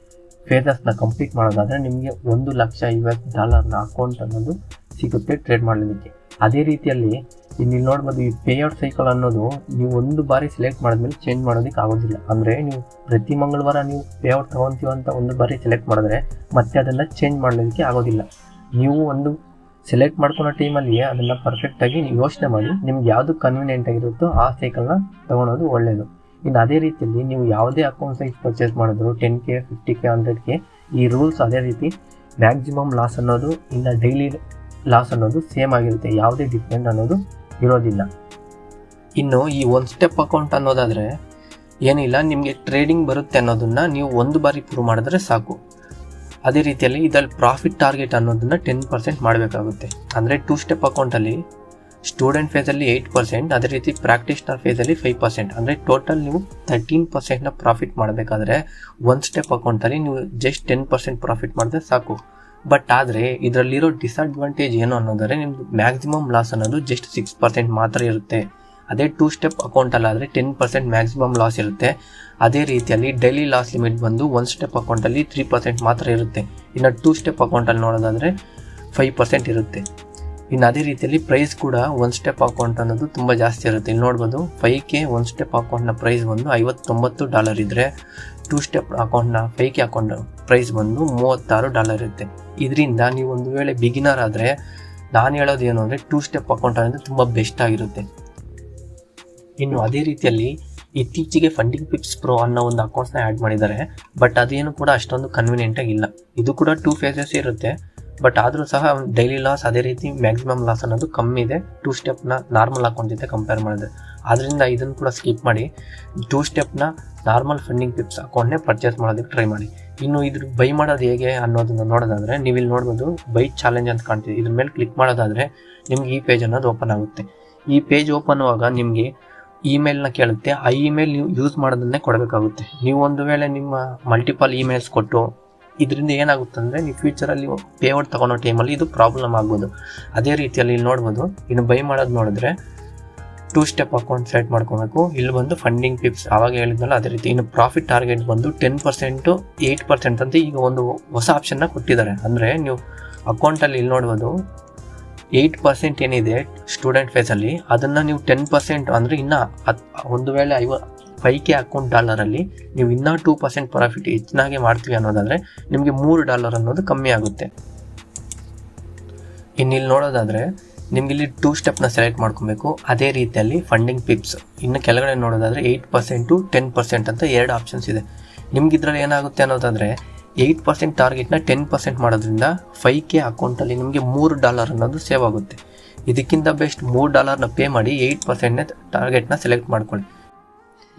ಫೇಸಸ್ನ ಕಂಪ್ಲೀಟ್ ಮಾಡೋದಾದರೆ ನಿಮಗೆ $1,50,000 ಅಕೌಂಟ್ ಅನ್ನೋದು ಸಿಗುತ್ತೆ ಟ್ರೇಡ್ ಮಾಡಲಿಕ್ಕೆ. ಅದೇ ರೀತಿಯಲ್ಲಿ ಇಲ್ಲಿ ನೋಡ್ಬೋದು, ಈ ಪೇಔಟ್ ಸೈಕಲ್ ಅನ್ನೋದು ನೀವು ಒಂದು ಬಾರಿ ಸೆಲೆಕ್ಟ್ ಮಾಡಿದ್ಮೇಲೆ ಚೇಂಜ್ ಮಾಡೋದಕ್ಕೆ ಆಗೋದಿಲ್ಲ. ಅಂದರೆ ನೀವು ಪ್ರತಿ ಮಂಗಳವಾರ ನೀವು ಪೇಔಟ್ ತೊಗೊತೀವಂತ ಒಂದು ಬಾರಿ ಸೆಲೆಕ್ಟ್ ಮಾಡಿದ್ರೆ ಮತ್ತೆ ಅದನ್ನು ಚೇಂಜ್ ಮಾಡಲಿಕ್ಕೆ ಆಗೋದಿಲ್ಲ. ನೀವು ಒಂದು ಸೆಲೆಕ್ಟ್ ಮಾಡ್ಕೊಳೋ ಟೈಮಲ್ಲಿ ಅದನ್ನು ಪರ್ಫೆಕ್ಟಾಗಿ ನೀವು ಯೋಚನೆ ಮಾಡಿ ನಿಮ್ಗೆ ಯಾವುದು ಕನ್ವೀನಿಯೆಂಟ್ ಆಗಿರುತ್ತೋ ಆ ಸೈಕಲ್ನ ತೊಗೊಳೋದು ಒಳ್ಳೆಯದು. ಇನ್ನು ಅದೇ ರೀತಿಯಲ್ಲಿ ನೀವು ಯಾವುದೇ ಅಕೌಂಟ್ ಸೈಜ್ ಪರ್ಚೇಸ್ ಮಾಡಿದ್ರು 10K 50K 100K ಈ ರೂಲ್ಸ್ ಅದೇ ರೀತಿ ಮ್ಯಾಕ್ಸಿಮಮ್ ಲಾಸ್ ಅನ್ನೋದು ಇಲ್ಲ ಡೈಲಿ ಲಾಸ್ ಅನ್ನೋದು ಸೇಮ್ ಆಗಿರುತ್ತೆ, ಯಾವುದೇ ಡಿಫ್ರೆಂಟ್ ಅನ್ನೋದು ಇರೋದಿಲ್ಲ. ಇನ್ನು ಈ ಒನ್ ಸ್ಟೆಪ್ ಅಕೌಂಟ್ ಅನ್ನೋದಾದರೆ ಏನಿಲ್ಲ, ನಿಮಗೆ ಟ್ರೇಡಿಂಗ್ ಬರುತ್ತೆ ಅನ್ನೋದನ್ನು ನೀವು ಒಂದು ಬಾರಿ ಪ್ರೂವ್ ಮಾಡಿದ್ರೆ ಸಾಕು. ಅದೇ ರೀತಿಯಲ್ಲಿ ಇದರಲ್ಲಿ ಪ್ರಾಫಿಟ್ ಟಾರ್ಗೆಟ್ ಅನ್ನೋದನ್ನು 10% ಮಾಡಬೇಕಾಗುತ್ತೆ. ಅಂದರೆ 2 ಸ್ಟೆಪ್ ಅಕೌಂಟಲ್ಲಿ ಸ್ಟೂಡೆಂಟ್ ಫೇಸಲ್ಲಿ 8%, ಅದೇ ರೀತಿ ಪ್ರಾಕ್ಟೀಷನರ್ ಫೇಸಲ್ಲಿ 5%, ಅಂದರೆ ಟೋಟಲ್ ನೀವು 13%ನ ಪ್ರಾಫಿಟ್ ಮಾಡಬೇಕಾದ್ರೆ ಒನ್ ಸ್ಟೆಪ್ ಅಕೌಂಟಲ್ಲಿ ನೀವು ಜಸ್ಟ್ 10% ಪ್ರಾಫಿಟ್ ಮಾಡಿದ್ರೆ ಸಾಕು. ಬಟ್ ಆದರೆ ಇದರಲ್ಲಿರೋ ಡಿಸಡ್ವಾಂಟೇಜ್ ಏನು ಅನ್ನೋದಾದರೆ ನಿಮ್ಮದು ಮ್ಯಾಕ್ಸಿಮಮ್ ಲಾಸ್ ಅನ್ನೋದು ಜಸ್ಟ್ 6% ಮಾತ್ರ ಇರುತ್ತೆ. ಅದೇ 2 ಸ್ಟೆಪ್ ಅಕೌಂಟಲ್ಲಾದರೆ 10% ಮ್ಯಾಕ್ಸಿಮಮ್ ಲಾಸ್ ಇರುತ್ತೆ. ಅದೇ ರೀತಿಯಲ್ಲಿ ಡೈಲಿ ಲಾಸ್ ಲಿಮಿಟ್ ಬಂದು 1 ಸ್ಟೆಪ್ ಅಕೌಂಟಲ್ಲಿ 3% ಮಾತ್ರ ಇರುತ್ತೆ. ಇನ್ನು 2 ಸ್ಟೆಪ್ ಅಕೌಂಟಲ್ಲಿ ನೋಡೋದಾದರೆ 5% ಇರುತ್ತೆ. ಇನ್ನು ಅದೇ ರೀತಿಯಲ್ಲಿ ಪ್ರೈಸ್ ಕೂಡ 1 ಸ್ಟೆಪ್ ಅಕೌಂಟ್ ಅನ್ನೋದು ತುಂಬ ಜಾಸ್ತಿ ಇರುತ್ತೆ. ಇಲ್ಲಿ ನೋಡ್ಬೋದು 5K 1 ಸ್ಟೆಪ್ ಅಕೌಂಟ್ನ ಪ್ರೈಸ್ ಬಂದು $59 ಇದ್ದರೆ 2 ಸ್ಟೆಪ್ ಅಕೌಂಟ್ನ 5K ಅಕೌಂಟ್ ಪ್ರೈಸ್ ಬಂದು $36 ಇರುತ್ತೆ. ಇದರಿಂದ ನೀವು ಒಂದು ವೇಳೆ ಬಿಗಿನರ್ ಆದರೆ ನಾನು ಹೇಳೋದು ಏನು ಅಂದರೆ 2 ಸ್ಟೆಪ್ ಅಕೌಂಟ್ ಅನ್ನೋದು ತುಂಬ ಬೆಸ್ಟ್ ಆಗಿರುತ್ತೆ. ಇನ್ನು ಅದೇ ರೀತಿಯಲ್ಲಿ ಇತ್ತೀಚೆಗೆ ಫಂಡಿಂಗ್ ಪಿಪ್ಸ್ ಪ್ರೋ ಅನ್ನೋ ಒಂದು ಅಕೌಂಟ್ಸ್ನ ಆ್ಯಡ್ ಮಾಡಿದ್ದಾರೆ. ಬಟ್ ಅದೇನು ಕೂಡ ಅಷ್ಟೊಂದು ಕನ್ವೀನಿಯೆಂಟಾಗಿ ಇಲ್ಲ. ಇದು ಕೂಡ 2 ಫೇಸಸ್ ಇರುತ್ತೆ. ಬಟ್ ಆದರೂ ಸಹ ಡೈಲಿ ಲಾಸ್ ಅದೇ ರೀತಿ ಮ್ಯಾಕ್ಸಿಮಮ್ ಲಾಸ್ ಅನ್ನೋದು ಕಮ್ಮಿ ಇದೆ 2 ಸ್ಟೆಪ್ನ ನಾರ್ಮಲ್ ಅಕೌಂಟ್ ಜೊತೆ ಕಂಪೇರ್ ಮಾಡಿದ್ರೆ. ಆದ್ದರಿಂದ ಇದನ್ನು ಕೂಡ ಸ್ಕಿಪ್ ಮಾಡಿ 2 ಸ್ಟೆಪ್ನ ನಾರ್ಮಲ್ ಫಂಡಿಂಗ್ ಪಿಪ್ಸ್ ಅಕೌಂಟ್ನೇ ಪರ್ಚೇಸ್ ಮಾಡೋದಕ್ಕೆ ಟ್ರೈ ಮಾಡಿ. ಇನ್ನು ಇದ್ರ ಬೈ ಮಾಡೋದು ಹೇಗೆ ಅನ್ನೋದನ್ನು ನೋಡೋದಾದರೆ ನೀವು ಇಲ್ಲಿ ನೋಡ್ಬೋದು ಬೈ ಚಾಲೆಂಜ್ ಅಂತ ಕಾಣ್ತೀವಿ. ಇದ್ರ ಮೇಲೆ ಕ್ಲಿಕ್ ಮಾಡೋದಾದರೆ ನಿಮ್ಗೆ ಈ ಪೇಜ್ ಅನ್ನೋದು ಓಪನ್ ಆಗುತ್ತೆ. ಈ ಪೇಜ್ ಓಪನ್ ಆಗುವಾಗ ನಿಮಗೆ ಇಮೇಲ್ನ ಕೇಳುತ್ತೆ. ಆ ಇಮೇಲ್ ನೀವು ಯೂಸ್ ಮಾಡೋದನ್ನೇ ಕೊಡಬೇಕಾಗುತ್ತೆ. ನೀವು ಒಂದು ವೇಳೆ ನಿಮ್ಮ ಮಲ್ಟಿಪಲ್ ಇಮೇಲ್ಸ್ ಕೊಟ್ಟು ಇದರಿಂದ ಏನಾಗುತ್ತೆ ಅಂದರೆ ನೀವು ಫ್ಯೂಚರಲ್ಲಿ ಪೇಔಟ್ ತೊಗೊಳೋ ಟೈಮಲ್ಲಿ ಇದು ಪ್ರಾಬ್ಲಮ್ ಆಗ್ಬೋದು. ಅದೇ ರೀತಿಯಲ್ಲಿ ಇಲ್ಲಿ ನೋಡ್ಬೋದು. ಇನ್ನು ಬೈ ಮಾಡೋದು ನೋಡಿದ್ರೆ 2 ಸ್ಟೆಪ್ ಅಕೌಂಟ್ ಸೆಲೆಕ್ಟ್ ಮಾಡ್ಕೋಬೇಕು. ಇಲ್ಲಿ ಬಂದು ಫಂಡಿಂಗ್ ಪಿಪ್ಸ್ ಆವಾಗ ಹೇಳಿದ್ನಲ್ಲ ಅದೇ ರೀತಿ. ಇನ್ನು ಪ್ರಾಫಿಟ್ ಟಾರ್ಗೆಟ್ ಬಂದು 10% 8% ಅಂತ ಈಗ ಒಂದು ಹೊಸ ಆಪ್ಷನ್ನ ಕೊಟ್ಟಿದ್ದಾರೆ. ಅಂದರೆ ನೀವು ಅಕೌಂಟಲ್ಲಿ ಇಲ್ಲಿ ನೋಡ್ಬೋದು 8% ಏನಿದೆ ಸ್ಟೂಡೆಂಟ್ ಫೇಸಲ್ಲಿ ಅದನ್ನು ನೀವು 10% ಅಂದರೆ ಇನ್ನು ಒಂದು ವೇಳೆ 5K ಅಕೌಂಟ್ $ಅಲ್ಲಿ ನೀವು ಇನ್ನೂ 2% ಪ್ರಾಫಿಟ್ ಹೆಚ್ಚಿನಾಗೆ ಮಾಡ್ತೀವಿ ಅನ್ನೋದಾದರೆ ನಿಮಗೆ $3 ಅನ್ನೋದು ಕಮ್ಮಿ ಆಗುತ್ತೆ. ಇನ್ನಿಲ್ಲಿ ನೋಡೋದಾದರೆ ನಿಮ್ಗೆ ಇಲ್ಲಿ 2 ಸ್ಟೆಪ್ನ ಸೆಲೆಕ್ಟ್ ಮಾಡ್ಕೊಬೇಕು. ಅದೇ ರೀತಿಯಲ್ಲಿ ಫಂಡಿಂಗ್ ಪಿಪ್ಸ್ ಇನ್ನು ಕೆಳಗಡೆ ನೋಡೋದಾದರೆ 8% 10% ಅಂತ 2 ಆಪ್ಷನ್ಸ್ ಇದೆ. ನಿಮ್ಗೆ ಇದರಲ್ಲಿ ಏನಾಗುತ್ತೆ ಅನ್ನೋದಾದರೆ 8% ಟಾರ್ಗೆಟ್ನ 10% ಮಾಡೋದ್ರಿಂದ 5K ಅಕೌಂಟಲ್ಲಿ ನಿಮಗೆ $3 ಅನ್ನೋದು ಸೇವ್ ಆಗುತ್ತೆ. ಇದಕ್ಕಿಂತ ಬೆಸ್ಟ್ $3ನ ಪೇ ಮಾಡಿ 8% ಟಾರ್ಗೆಟ್ನ ಸೆಲೆಕ್ಟ್ ಮಾಡ್ಕೊಳ್ಳಿ.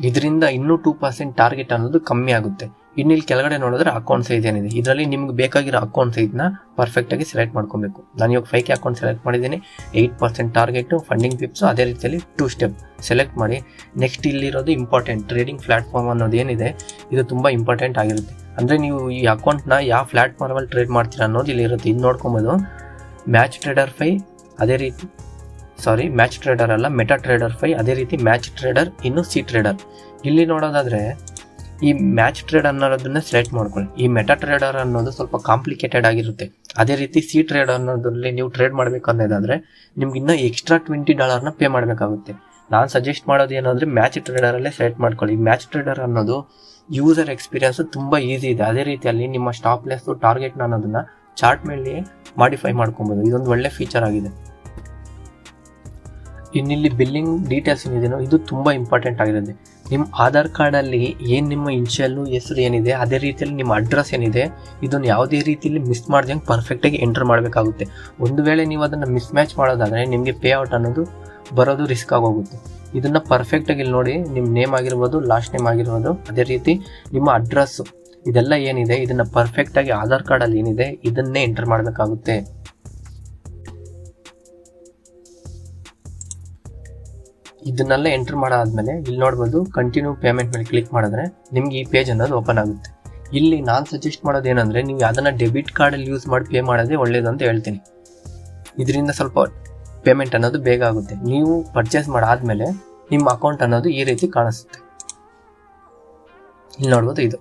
ಇದರಿಂದ ಇನ್ನೂ 2% ಟಾರ್ಗೆಟ್ ಅನ್ನೋದು ಕಮ್ಮಿ ಆಗುತ್ತೆ. ಇನ್ನು ಇಲ್ಲಿ ಕೆಳಗಡೆ ನೋಡಿದ್ರೆ ಅಕೌಂಟ್ ಸೈಜ್ ಏನಿದೆ ಇದರಲ್ಲಿ ನಿಮ್ಗೆ ಬೇಕಾಗಿರೋ ಅಕೌಂಟ್ ಸೈಜ್ನ ಪರ್ಫೆಕ್ಟಾಗಿ ಸೆಲೆಕ್ಟ್ ಮಾಡ್ಕೊಬೇಕು. ನಾನು ಇವಾಗ 5K ಅಕೌಂಟ್ ಸೆಲೆಕ್ಟ್ ಮಾಡಿದ್ದೀನಿ. 8% ಟಾರ್ಗೆಟು ಫಂಡಿಂಗ್ ಪಿಪ್ಸು ಅದೇ ರೀತಿಯಲ್ಲಿ 2 ಸ್ಟೆಪ್ ಸೆಲೆಕ್ಟ್ ಮಾಡಿ ನೆಕ್ಸ್ಟ್ ಇಲ್ಲಿರೋದು ಇಂಪಾರ್ಟೆಂಟ್ ಟ್ರೇಡಿಂಗ್ ಪ್ಲಾಟ್ಫಾರ್ಮ್ ಅನ್ನೋದು ಏನಿದೆ ಇದು ತುಂಬ ಇಂಪಾರ್ಟೆಂಟ್ ಆಗಿರುತ್ತೆ. ಅಂದರೆ ನೀವು ಈ ಅಕೌಂಟ್ನ ಯಾವ ಪ್ಲಾಟ್ಫಾರ್ಮಲ್ಲಿ ಟ್ರೇಡ್ ಮಾಡ್ತೀರಾ ಅನ್ನೋದು ಇಲ್ಲಿ ಇರುತ್ತೆ. ಇದು ನೋಡ್ಕೊಬೋದು ಮ್ಯಾಚ್ ಟ್ರೇಡರ್ 5 ಅದೇ ರೀತಿ ಮ್ಯಾಚ್ ಟ್ರೇಡರ್ ಅಲ್ಲ ಮೆಟಾ ಟ್ರೇಡರ್ 5 ಅದೇ ರೀತಿ ಮ್ಯಾಚ್ ಟ್ರೇಡರ್ ಇನ್ನು ಸಿ ಟ್ರೇಡರ್. ಇಲ್ಲಿ ನೋಡೋದಾದರೆ ಈ ಮ್ಯಾಚ್ ಟ್ರೇಡ್ ಅನ್ನೋದನ್ನ ಸೆಲೆಕ್ಟ್ ಮಾಡ್ಕೊಳ್ಳಿ. ಈ ಮೆಟಾ ಟ್ರೇಡರ್ ಅನ್ನೋದು ಸ್ವಲ್ಪ ಕಾಂಪ್ಲಿಕೇಟೆಡ್ ಆಗಿರುತ್ತೆ. ಅದೇ ರೀತಿ ಸಿ ಟ್ರೇಡ್ ಅನ್ನೋದ್ರಲ್ಲಿ ನೀವು ಟ್ರೇಡ್ ಮಾಡಬೇಕನ್ನೋದಾದರೆ ನಿಮ್ಗೆ ಇನ್ನೂ ಎಕ್ಸ್ಟ್ರಾ $20ನ ಪೇ ಮಾಡಬೇಕಾಗುತ್ತೆ. ನಾನು ಸಜೆಸ್ಟ್ ಮಾಡೋದು ಏನಂದರೆ ಮ್ಯಾಚ್ ಟ್ರೇಡರಲ್ಲೇ ಸೆಲೆಕ್ಟ್ ಮಾಡ್ಕೊಳ್ಳಿ. ಮ್ಯಾಚ್ ಟ್ರೇಡರ್ ಅನ್ನೋದು ಯೂಸರ್ ಎಕ್ಸ್ಪೀರಿಯನ್ಸು ತುಂಬ ಈಸಿ ಇದೆ. ಅದೇ ರೀತಿಯಲ್ಲಿ ನಿಮ್ಮ ಸ್ಟಾಪ್ ಲಾಸ್ ಟಾರ್ಗೆಟ್ನ ಅನ್ನೋದನ್ನು ಚಾರ್ಟ್ ಮೇಲೆ ಮಾಡಿಫೈ ಮಾಡ್ಕೊಬೋದು. ಇದೊಂದು ಒಳ್ಳೆ ಫೀಚರ್ ಆಗಿದೆ. ಇನ್ನಿಲ್ಲಿ ಬಿಲ್ಲಿಂಗ್ ಡೀಟೇಲ್ಸ್ ಏನಿದೆಯೋ ಇದು ತುಂಬ ಇಂಪಾರ್ಟೆಂಟ್ ಆಗಿರುತ್ತೆ. ನಿಮ್ಮ ಆಧಾರ್ ಕಾರ್ಡಲ್ಲಿ ಏನು ನಿಮ್ಮ ಇನ್ಷಿಯಲ್ಲು ಹೆಸರು ಏನಿದೆ ಅದೇ ರೀತಿಯಲ್ಲಿ ನಿಮ್ಮ ಅಡ್ರೆಸ್ ಏನಿದೆ ಇದನ್ನು ಯಾವುದೇ ರೀತಿಯಲ್ಲಿ ಮಿಸ್ ಮಾಡ್ದಂಗೆ ಪರ್ಫೆಕ್ಟಾಗಿ ಎಂಟರ್ ಮಾಡಬೇಕಾಗುತ್ತೆ. ಒಂದು ವೇಳೆ ನೀವು ಅದನ್ನು ಮಿಸ್ ಮ್ಯಾಚ್ ಮಾಡೋದಾದರೆ ನಿಮಗೆ ಪೇಔಟ್ ಅನ್ನೋದು ಬರೋದು ರಿಸ್ಕ್ ಆಗೋಗುತ್ತೆ. ಇದನ್ನು ಪರ್ಫೆಕ್ಟಾಗಿ ಇಲ್ಲಿ ನೋಡಿ ನಿಮ್ಮ ನೇಮ್ ಆಗಿರ್ಬೋದು ಲಾಸ್ಟ್ ನೇಮ್ ಆಗಿರ್ಬೋದು ಅದೇ ರೀತಿ ನಿಮ್ಮ ಅಡ್ರೆಸ್ಸು ಇದೆಲ್ಲ ಏನಿದೆ ಇದನ್ನು ಪರ್ಫೆಕ್ಟಾಗಿ ಆಧಾರ್ ಕಾರ್ಡಲ್ಲಿ ಏನಿದೆ ಇದನ್ನೇ ಎಂಟರ್ ಮಾಡಬೇಕಾಗುತ್ತೆ. ಇದನ್ನೆಲ್ಲ ಎಂಟರ್ ಮಾಡಾದ್ಮೇಲೆ ಇಲ್ಲಿ ನೋಡ್ಬೋದು ಕಂಟಿನ್ಯೂ ಪೇಮೆಂಟ್ ಮೇಲೆ ಕ್ಲಿಕ್ ಮಾಡಿದ್ರೆ ನಿಮ್ಗೆ ಈ ಪೇಜ್ ಅನ್ನೋದು ಓಪನ್ ಆಗುತ್ತೆ. ಇಲ್ಲಿ ನಾನು ಸಜೆಸ್ಟ್ ಮಾಡೋದು ಏನಂದರೆ ನೀವು ಅದನ್ನು ಡೆಬಿಟ್ ಕಾರ್ಡಲ್ಲಿ ಯೂಸ್ ಮಾಡಿ ಪೇ ಮಾಡೋದೇ ಒಳ್ಳೇದು ಅಂತ ಹೇಳ್ತೀನಿ. ಇದರಿಂದ ಸ್ವಲ್ಪ ಪೇಮೆಂಟ್ ಅನ್ನೋದು ಬೇಗ ಆಗುತ್ತೆ. ನೀವು ಪರ್ಚೇಸ್ ಮಾಡಾದ್ಮೇಲೆ ನಿಮ್ಮ ಅಕೌಂಟ್ ಅನ್ನೋದು ಈ ರೀತಿ ಕಾಣಿಸುತ್ತೆ. ಇಲ್ಲಿ ನೋಡ್ಬೋದು ಇದು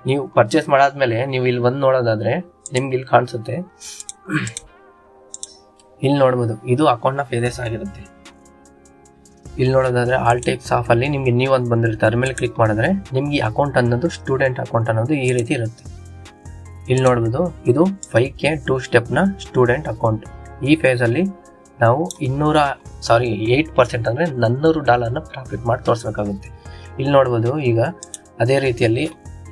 ನೀವು ಪರ್ಚೇಸ್ ಮಾಡಾದ್ಮೇಲೆ ನೀವು ಇಲ್ಲಿ ಬಂದು ನೋಡೋದಾದರೆ ನಿಮ್ಗೆ ಇಲ್ಲಿ ಕಾಣಿಸುತ್ತೆ, ಇಲ್ಲಿ ನೋಡ್ಬೋದು ಇದು ಅಕೌಂಟ್ನ ಫೇಸಸ್ ಆಗಿರುತ್ತೆ. ಇಲ್ಲಿ ನೋಡೋದಾದರೆ ಆಲ್ ಟೈಪ್ಸ್ ಆಫ್ ಅಲ್ಲಿ ನಿಮಗೆ ನೀವು ಒಂದು ಬಂದಿರುತ್ತೆ, ಅದ್ರ ಮೇಲೆ ಕ್ಲಿಕ್ ಮಾಡಿದ್ರೆ ನಿಮ್ಗೆ ಈ ಅಕೌಂಟ್ ಅನ್ನೋದು ಸ್ಟೂಡೆಂಟ್ ಅಕೌಂಟ್ ಅನ್ನೋದು ಈ ರೀತಿ ಇರುತ್ತೆ. ಇಲ್ಲಿ ನೋಡ್ಬೋದು ಇದು 5K 2 ಸ್ಟೆಪ್ನ ಸ್ಟೂಡೆಂಟ್ ಅಕೌಂಟ್. ಈ ಫೇಸಲ್ಲಿ ನಾವು 8% ಅಂದರೆ $400 ಪ್ರಾಫಿಟ್ ಮಾಡಿ ತೋರಿಸ್ಬೇಕಾಗುತ್ತೆ. ಇಲ್ಲಿ ನೋಡ್ಬೋದು ಈಗ ಅದೇ ರೀತಿಯಲ್ಲಿ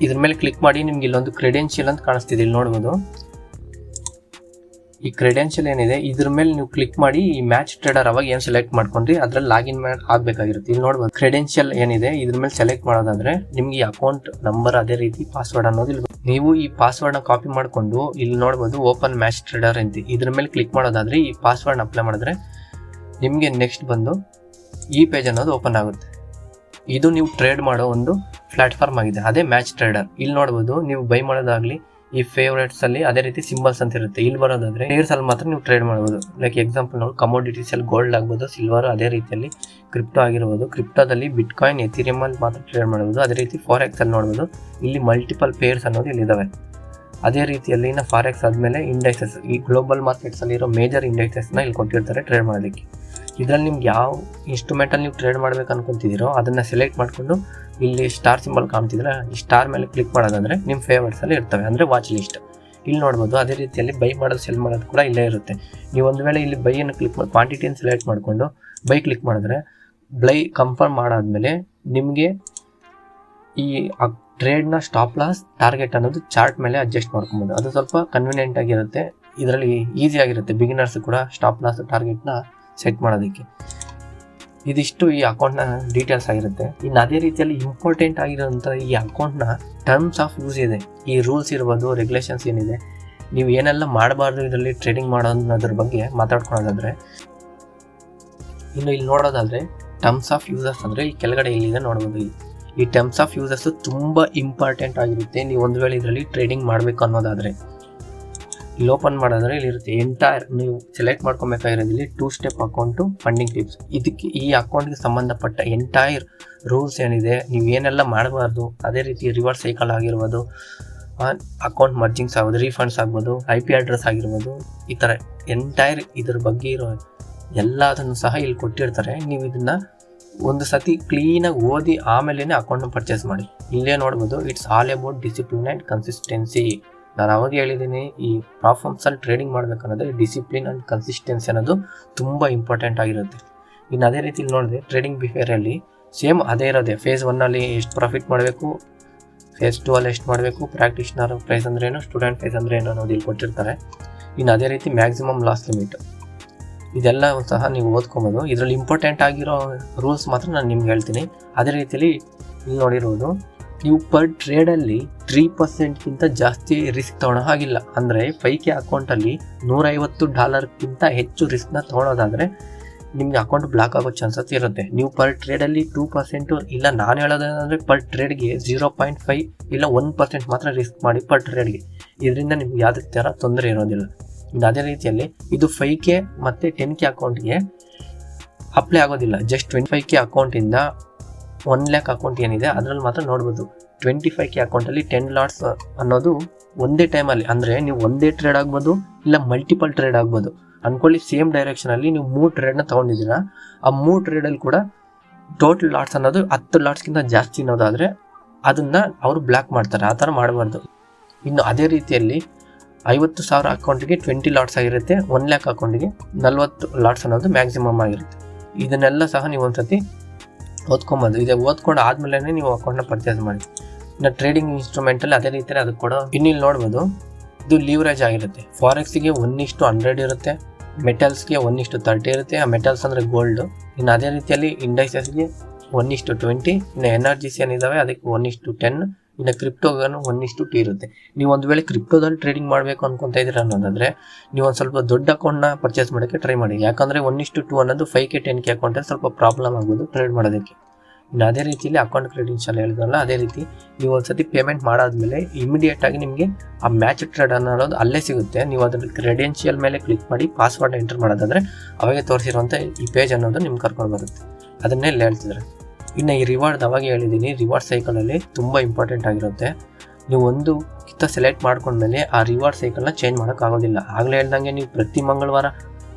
ಇದ್ರ ಮೇಲೆ ಕ್ಲಿಕ್ ಮಾಡಿ ನಿಮ್ಗೆ ಇಲ್ಲೊಂದು ಕ್ರೆಡೆನ್ಷಿಯಲ್ ಅಂತ ಕಾಣಿಸ್ತಿದೆ. ಇಲ್ಲಿ ನೋಡ್ಬೋದು ಈ ಕ್ರೆಡೆನ್ಷಿಯಲ್ ಏನಿದೆ ಇದ್ರ ಮೇಲೆ ನೀವು ಕ್ಲಿಕ್ ಮಾಡಿ ಈ ಮ್ಯಾಚ್ ಟ್ರೇಡರ್ ಅವಾಗ ಏನು ಸೆಲೆಕ್ಟ್ ಮಾಡ್ಕೊಂಡ್ರಿ ಅದ್ರಲ್ಲಿ ಲಾಗಿನ್ ಆಗಬೇಕಾಗಿರುತ್ತೆ. ಇಲ್ಲಿ ನೋಡ್ಬೋದು ಕ್ರೆಡೆನ್ಷಿಯಲ್ ಏನಿದೆ ಇದ್ರ ಮೇಲೆ ಸೆಲೆಕ್ಟ್ ಮಾಡೋದಾದ್ರೆ ನಿಮ್ಗೆ ಈ ಅಕೌಂಟ್ ನಂಬರ್ ಅದೇ ರೀತಿ ಪಾಸ್ವರ್ಡ್ ಅನ್ನೋದು ಇಲ್ಲಿ ನೀವು ಈ ಪಾಸ್ವರ್ಡ್ನ ಕಾಪಿ ಮಾಡಿಕೊಂಡು ಇಲ್ಲಿ ನೋಡ್ಬೋದು ಓಪನ್ ಮ್ಯಾಚ್ ಟ್ರೇಡರ್ ಅಂತ ಇದ್ರ ಮೇಲೆ ಕ್ಲಿಕ್ ಮಾಡೋದಾದ್ರೆ ಈ ಪಾಸ್ವರ್ಡ್ನ ಅಪ್ಲೈ ಮಾಡಿದ್ರೆ ನಿಮಗೆ ನೆಕ್ಸ್ಟ್ ಬಂದು ಈ ಪೇಜ್ ಅನ್ನೋದು ಓಪನ್ ಆಗುತ್ತೆ. ಇದು ನೀವು ಟ್ರೇಡ್ ಮಾಡೋ ಒಂದು ಪ್ಲಾಟ್ಫಾರ್ಮ್ ಆಗಿದೆ, ಅದೇ ಮ್ಯಾಚ್ ಟ್ರೇಡರ್. ಇಲ್ಲಿ ನೋಡ್ಬೋದು ನೀವು ಬೈ ಮಾಡೋದಾಗ್ಲಿ ಈ ಫೇವ್ರೇಟ್ಸ್ ಅಲ್ಲಿ ಅದೇ ರೀತಿ ಸಿಂಬಲ್ಸ್ ಅಂತ ಇರುತ್ತೆ. ಇಲ್ಲಿ ಬರೋದಾದ್ರೆ ಶೇರ್ಸ್ ಅಲ್ಲಿ ಮಾತ್ರ ನೀವು ಟ್ರೇಡ್ ಮಾಡ್ಬೋದು. ಲೈಕ್ ಎಕ್ಸಾಂಪಲ್ ನೋಡಿ ಕಮೋಡಿಟೀಸ್ ಅಲ್ಲಿ ಗೋಲ್ಡ್ ಆಗ್ಬೋದು, ಸಿಲ್ವರ್, ಅದೇ ರೀತಿಯಲ್ಲಿ ಕ್ರಿಪ್ಟೋ ಆಗಿರ್ಬೋದು. ಕ್ರಿಪ್ಟೋದಲ್ಲಿ ಬಿಟ್ಕಾಯಿನ್, ಎಥೀರಿಯಂ ಅಲ್ಲಿ ಮಾತ್ರ ಟ್ರೇಡ್ ಮಾಡ್ಬೋದು. ಅದೇ ರೀತಿ ಫಾರೆಕ್ಸ್ ಅಲ್ಲಿ ನೋಡ್ಬೋದು ಇಲ್ಲಿ ಮಲ್ಟಿಪಲ್ ಪೇರ್ಸ್ ಅನ್ನೋದು ಇಲ್ಲಿದ್ದಾವೆ. ಅದೇ ರೀತಿಯಲ್ಲಿ ಇನ್ನು ಫಾರೆಕ್ಸ್ ಆದಮೇಲೆ ಇಂಡೈಸಸ್, ಈ ಗ್ಲೋಬಲ್ ಮಾರ್ಕೆಟ್ಸ್ ಅಲ್ಲಿ ಇರೋ ಮೇಜರ್ ಇಂಡೈಸಸ್ನ ಇಲ್ಲಿ ಕೊಟ್ಟಿರ್ತಾರೆ ಟ್ರೇಡ್ ಮಾಡೋದಕ್ಕೆ. ಇದರಲ್ಲಿ ನಿಮ್ಗೆ ಯಾವ ಇನ್ಸ್ಟ್ರೂಮೆಂಟಲ್ಲಿ ನೀವು ಟ್ರೇಡ್ ಮಾಡ್ಬೇಕು ಅನ್ಕೊಂತಿದ್ದೀರೋ ಅದನ್ನು ಸೆಲೆಕ್ಟ್ ಮಾಡಿಕೊಂಡು ಇಲ್ಲಿ ಸ್ಟಾರ್ ಸಿಂಬಲ್ ಕಾಣ್ತಿದ್ರೆ ಈ ಸ್ಟಾರ್ ಮೇಲೆ ಕ್ಲಿಕ್ ಮಾಡೋದಂದರೆ ನಿಮ್ಮ ಫೇವರೇಟ್ಸಲ್ಲಿ ಇರ್ತವೆ, ಅಂದರೆ ವಾಚ್ ಲಿಸ್ಟ್. ಇಲ್ಲಿ ನೋಡ್ಬೋದು ಅದೇ ರೀತಿಯಲ್ಲಿ ಬೈ ಮಾಡೋದು ಸೆಲ್ ಮಾಡೋದು ಕೂಡ ಇಲ್ಲೇ ಇರುತ್ತೆ. ನೀವು ಒಂದು ವೇಳೆ ಇಲ್ಲಿ ಬೈಯನ್ನು ಕ್ಲಿಕ್ ಮಾಡಿ ಕ್ವಾಂಟಿಟಿಯನ್ನು ಸೆಲೆಕ್ಟ್ ಮಾಡಿಕೊಂಡು ಬೈ ಕ್ಲಿಕ್ ಮಾಡಿದ್ರೆ ಬೈ ಕನ್ಫರ್ಮ್ ಮಾಡಾದ್ಮೇಲೆ ನಿಮಗೆ ಈ ಟ್ರೇಡ್ನ ಸ್ಟಾಪ್ ಲಾಸ್ ಟಾರ್ಗೆಟ್ ಅನ್ನೋದು ಚಾರ್ಟ್ ಮೇಲೆ ಅಡ್ಜಸ್ಟ್ ಮಾಡ್ಕೊಬೋದು. ಅದು ಸ್ವಲ್ಪ ಕನ್ವಿನಿಯೆಂಟ್ ಆಗಿರುತ್ತೆ, ಇದರಲ್ಲಿ ಈಸಿ ಆಗಿರುತ್ತೆ ಬಿಗಿನರ್ಸ್ ಕೂಡ ಸ್ಟಾಪ್ ಲಾಸ್ ಟಾರ್ಗೆಟ್ನ ಸೆಟ್ ಮಾಡೋದಕ್ಕೆ. ಇದಿಷ್ಟು ಈ ಅಕೌಂಟ್ನ ಡೀಟೇಲ್ಸ್ ಆಗಿರುತ್ತೆ. ಇನ್ನು ಅದೇ ರೀತಿಯಲ್ಲಿ ಇಂಪಾರ್ಟೆಂಟ್ ಆಗಿರೋಂಥ ಈ ಅಕೌಂಟ್ನ ಟರ್ಮ್ಸ್ ಆಫ್ ಯೂಸ್ ಇದೆ, ಈ ರೂಲ್ಸ್ ಇರ್ಬೋದು, ರೆಗ್ಯುಲೇಷನ್ಸ್ ಏನಿದೆ, ನೀವು ಏನೆಲ್ಲ ಮಾಡಬಾರ್ದು ಇದರಲ್ಲಿ ಟ್ರೇಡಿಂಗ್ ಮಾಡೋದ್ರ ಬಗ್ಗೆ ಮಾತಾಡ್ಕೊಳ್ಳೋದಾದರೆ ಇನ್ನು ಇಲ್ಲಿ ನೋಡೋದಾದರೆ ಟರ್ಮ್ಸ್ ಆಫ್ ಯೂಸರ್ಸ್ ಅಂದರೆ ಈ ಕೆಳಗಡೆ ಇಲ್ಲಿದೆ ನೋಡ್ಬೋದು. ಈ ಟರ್ಮ್ಸ್ ಆಫ್ ಯೂಸರ್ಸು ತುಂಬ ಇಂಪಾರ್ಟೆಂಟ್ ಆಗಿರುತ್ತೆ. ನೀವು ಒಂದು ವೇಳೆ ಇದರಲ್ಲಿ ಟ್ರೇಡಿಂಗ್ ಮಾಡಬೇಕು ಅನ್ನೋದಾದರೆ ಇಲ್ಲಿ ಓಪನ್ ಮಾಡೋದ್ರೆ ಇಲ್ಲಿರುತ್ತೆ ಎಂಟೈರ್ ನೀವು ಸೆಲೆಕ್ಟ್ ಮಾಡ್ಕೊಬೇಕಾಗಿರೋದಿಲ್ಲಿ 2 ಸ್ಟೆಪ್ ಅಕೌಂಟು ಫಂಡಿಂಗ್ ಟಿಪ್ಸ್. ಇದಕ್ಕೆ ಈ ಅಕೌಂಟ್ಗೆ ಸಂಬಂಧಪಟ್ಟ ಎಂಟೈರ್ ರೂಲ್ಸ್ ಏನಿದೆ, ನೀವು ಏನೆಲ್ಲ ಮಾಡಬಾರ್ದು, ಅದೇ ರೀತಿ ರಿವರ್ಸ್ ಸೈಕಲ್ ಆಗಿರ್ಬೋದು, ಅಕೌಂಟ್ ಮರ್ಜಿಂಗ್ಸ್ ಆಗ್ಬೋದು, ರೀಫಂಡ್ಸ್ ಆಗ್ಬೋದು, IP ಅಡ್ರೆಸ್ ಆಗಿರ್ಬೋದು, ಈ ಥರ ಎಂಟೈರ್ ಇದ್ರ ಬಗ್ಗೆ ಇರೋ ಎಲ್ಲದನ್ನು ಸಹ ಇಲ್ಲಿ ಕೊಟ್ಟಿರ್ತಾರೆ. ನೀವು ಇದನ್ನು ಒಂದು ಸತಿ ಕ್ಲೀನಾಗಿ ಓದಿ ಆಮೇಲೆ ಅಕೌಂಟ್ನ ಪರ್ಚೇಸ್ ಮಾಡಿ. ಇಲ್ಲೇ ನೋಡ್ಬೋದು it's all about discipline and consistency. ನಾನು ಅವಾಗ ಹೇಳಿದ್ದೀನಿ ಈ ಪ್ರಾಫಾರ್ಮ್ಸಲ್ಲಿ ಟ್ರೇಡಿಂಗ್ ಮಾಡಬೇಕನ್ನೋದ್ರೆ ಡಿಸಿಪ್ಲಿನ್ ಆ್ಯಂಡ್ ಕನ್ಸಿಸ್ಟೆನ್ಸಿ ಅನ್ನೋದು ತುಂಬ ಇಂಪಾರ್ಟೆಂಟ್ ಆಗಿರುತ್ತೆ. ಇನ್ನು ಅದೇ ರೀತಿ ನೋಡಿದ್ರೆ ಟ್ರೇಡಿಂಗ್ ಬಿಹೇವಿಯರಲ್ಲಿ ಸೇಮ್ ಅದೇ ಇರೋದೆ. ಫೇಸ್ 1 ಎಷ್ಟು ಪ್ರಾಫಿಟ್ ಮಾಡಬೇಕು, ಫೇಸ್ 2 ಎಷ್ಟು ಮಾಡಬೇಕು, ಪ್ರಾಕ್ಟೀಷನರ್ ಪ್ರೈಸ್ ಅಂದ್ರೇನು, ಸ್ಟೂಡೆಂಟ್ ಪ್ರೈಸ್ ಅಂದ್ರೆ ಏನು ಅನ್ನೋದು ಇಲ್ಲಿ ಕೊಟ್ಟಿರ್ತಾರೆ. ಇನ್ನು ಅದೇ ರೀತಿ ಮ್ಯಾಕ್ಸಿಮಮ್ ಲಾಸ್ ಲಿಮಿಟ್ ಇದೆಲ್ಲ ಸಹ ನೀವು ಓದ್ಕೊಬೋದು. ಇದರಲ್ಲಿ ಇಂಪಾರ್ಟೆಂಟ್ ಆಗಿರೋ ರೂಲ್ಸ್ ಮಾತ್ರ ನಾನು ನಿಮ್ಗೆ ಹೇಳ್ತೀನಿ. ಅದೇ ರೀತಿಯಲ್ಲಿ ಇಲ್ಲಿ ನೋಡಿರೋದು ನೀವು ಪರ್ ಟ್ರೇಡಲ್ಲಿ 3%ಗಿಂತ ಜಾಸ್ತಿ ರಿಸ್ಕ್ ತೊಗೊಳೋ ಹಾಗಿಲ್ಲ. ಅಂದರೆ 5K ಅಕೌಂಟಲ್ಲಿ $150 ಹೆಚ್ಚು ರಿಸ್ಕ್ನ ತೊಗೊಳೋದಾದರೆ ನಿಮಗೆ ಅಕೌಂಟ್ ಬ್ಲಾಕ್ ಆಗೋ ಚಾನ್ಸಸ್ ಇರುತ್ತೆ. ನೀವು ಪರ್ ಟ್ರೇಡಲ್ಲಿ 2% ಇಲ್ಲ, ನಾನು ಹೇಳೋದೇನೆಂದರೆ ಪರ್ ಟ್ರೇಡ್ಗೆ 0.5 ಇಲ್ಲ 1% ಮಾತ್ರ ರಿಸ್ಕ್ ಮಾಡಿ ಪರ್ ಟ್ರೇಡ್ಗೆ. ಇದರಿಂದ ನಿಮ್ಗೆ ಯಾವುದೇ ಥರ ತೊಂದರೆ ಇರೋದಿಲ್ಲ. ಇನ್ನು ಅದೇ ರೀತಿಯಲ್ಲಿ ಇದು 5K ಮತ್ತು 10K ಅಕೌಂಟ್ಗೆ ಅಪ್ಲೈ ಆಗೋದಿಲ್ಲ. ಜಸ್ಟ್ 25K ಅಕೌಂಟಿಂದ 1 lakh ಅಕೌಂಟ್ ಏನಿದೆ ಅದರಲ್ಲಿ ಮಾತ್ರ ನೋಡ್ಬೋದು. 25K ಅಕೌಂಟಲ್ಲಿ 10 ಲಾಟ್ಸ್ ಅನ್ನೋದು ಒಂದೇ ಟೈಮಲ್ಲಿ, ಅಂದರೆ ನೀವು ಒಂದೇ ಟ್ರೇಡ್ ಆಗ್ಬೋದು ಇಲ್ಲ ಮಲ್ಟಿಪಲ್ ಟ್ರೇಡ್ ಆಗ್ಬೋದು. ಅಂದ್ಕೊಳ್ಳಿ ಸೇಮ್ ಡೈರೆಕ್ಷನಲ್ಲಿ ನೀವು 3 ಟ್ರೇಡ್ನ ತೊಗೊಂಡಿದ್ದೀರಾ, ಆ 3 ಟ್ರೇಡಲ್ಲಿ ಕೂಡ ಟೋಟಲ್ ಲಾಟ್ಸ್ ಅನ್ನೋದು 10 ಲಾಟ್ಸ್ಗಿಂತ ಜಾಸ್ತಿ ಅನ್ನೋದಾದರೆ ಅದನ್ನು ಅವರು ಬ್ಲಾಕ್ ಮಾಡ್ತಾರೆ. ಆ ಥರ ಮಾಡಬಾರ್ದು. ಇನ್ನು ಅದೇ ರೀತಿಯಲ್ಲಿ 50,000 ಅಕೌಂಟಿಗೆ 20 ಲಾಟ್ಸ್ ಆಗಿರುತ್ತೆ, 1 lakh ಅಕೌಂಟಿಗೆ 40 ಲಾಟ್ಸ್ ಅನ್ನೋದು ಮ್ಯಾಕ್ಸಿಮಮ್ ಆಗಿರುತ್ತೆ. ಇದನ್ನೆಲ್ಲ ಸಹ ನೀವು ಒಂದು ಸತಿ ಓದ್ಕೊಬೋದು. ಇದೆ ಓದ್ಕೊಂಡು ಆದಮೇಲೆ ನೀವು ಅಕೌಂಟ್ನ ಪರ್ಚೇಸ್ ಮಾಡಿ. ಇನ್ನು ಟ್ರೇಡಿಂಗ್ ಇನ್ಸ್ಟ್ರೂಮೆಂಟಲ್ಲಿ ಅದೇ ರೀತಿಯಲ್ಲಿ ಅದಕ್ಕೆ ಕೂಡ ಇಲ್ಲಿ ನೋಡ್ಬೋದು ಇದು ಲೀವರೇಜ್ ಆಗಿರುತ್ತೆ. ಫಾರೆಕ್ಸಿಗೆ 1:100 ಇರುತ್ತೆ, ಮೆಟಲ್ಸ್ಗೆ 1:30 ಇರುತ್ತೆ. ಆ ಮೆಟಲ್ಸ್ ಅಂದರೆ ಗೋಲ್ಡು. ಇನ್ನು ಅದೇ ರೀತಿಯಲ್ಲಿ ಇಂಡೈಸಸ್ಗೆ 1:20, ಇನ್ನು ಎನರ್ಜೀಸ್ ಏನಿದ್ದಾವೆ ಅದಕ್ಕೆ 1:10, ಇನ್ನು ಕ್ರಿಪ್ಟೋಗನು 1:2 ಇರುತ್ತೆ. ನೀವು ಒಂದು ವೇಳೆ ಕ್ರಿಪ್ಟೋದಲ್ಲಿ ಟ್ರೇಡಿಂಗ್ ಮಾಡಬೇಕು ಅನ್ಕೊತಾ ಇದ್ದೀರಾ ಅನ್ನೋದಾದರೆ ನೀವು ಒಂದು ಸ್ವಲ್ಪ ದೊಡ್ಡ ಅಕೌಂಟ್ನ ಪರ್ಚೇಸ್ ಮಾಡೋಕ್ಕೆ ಟ್ರೈ ಮಾಡಿ. ಯಾಕಂದರೆ 1:2 ಅನ್ನೋದು 5K 10K ಅಕೌಂಟಲ್ಲಿ ಸ್ವಲ್ಪ ಪ್ರಾಬ್ಲಮ್ ಆಗ್ಬೋದು ಟ್ರೇಡ್ ಮಾಡೋದಕ್ಕೆ. ಇನ್ನು ಅದೇ ರೀತಿಯಲ್ಲಿ ಅಕೌಂಟ್ ಕ್ರೆಡೆನ್ಷಿಯಲ್ ಹೇಳಿದ್ರಲ್ಲ ಅದೇ ರೀತಿ ನೀವು ಒಂದು ಸತಿ ಪೇಮೆಂಟ್ ಮಾಡಾದ್ಮೇಲೆ ಇಮಿಡಿಯೇಟಾಗಿ ನಿಮಗೆ ಆ ಮ್ಯಾಚ್ ಟ್ರೇಡ್ ಅನ್ನೋದು ಅಲ್ಲೇ ಸಿಗುತ್ತೆ. ನೀವು ಅದರಲ್ಲಿ ಕ್ರೆಡೆನ್ಷಿಯಲ್ ಮೇಲೆ ಕ್ಲಿಕ್ ಮಾಡಿ ಪಾಸ್ವರ್ಡ್ ಎಂಟರ್ ಮಾಡೋದಾದರೆ ಅವಾಗೆ ತೋರಿಸಿರುವಂಥ ಈ ಪೇಜ್ ಅನ್ನೋದು ನಿಮ್ಗೆ ಕರ್ಕೊಂಡು ಬರುತ್ತೆ. ಅದನ್ನೇ ಇಲ್ಲಿ ಹೇಳ್ತಿದ್ದಾರೆ. ಇನ್ನು ಈ ರಿವಾರ್ಡ್ ಅವಾಗ ಹೇಳಿದ್ದೀನಿ, ರಿವಾರ್ಡ್ ಸೈಕಲಲ್ಲಿ ತುಂಬ ಇಂಪಾರ್ಟೆಂಟ್ ಆಗಿರುತ್ತೆ. ನೀವು ಒಂದು ಕಿತ್ತ ಸೆಲೆಕ್ಟ್ ಮಾಡ್ಕೊಂಡ್ಮೇಲೆ ಆ ರಿವಾರ್ಡ್ ಸೈಕಲ್ನ ಚೇಂಜ್ ಮಾಡೋಕ್ಕಾಗೋದಿಲ್ಲ. ಆಗಲೇ ಹೇಳ್ದಂಗೆ ನೀವು ಪ್ರತಿ ಮಂಗಳವಾರ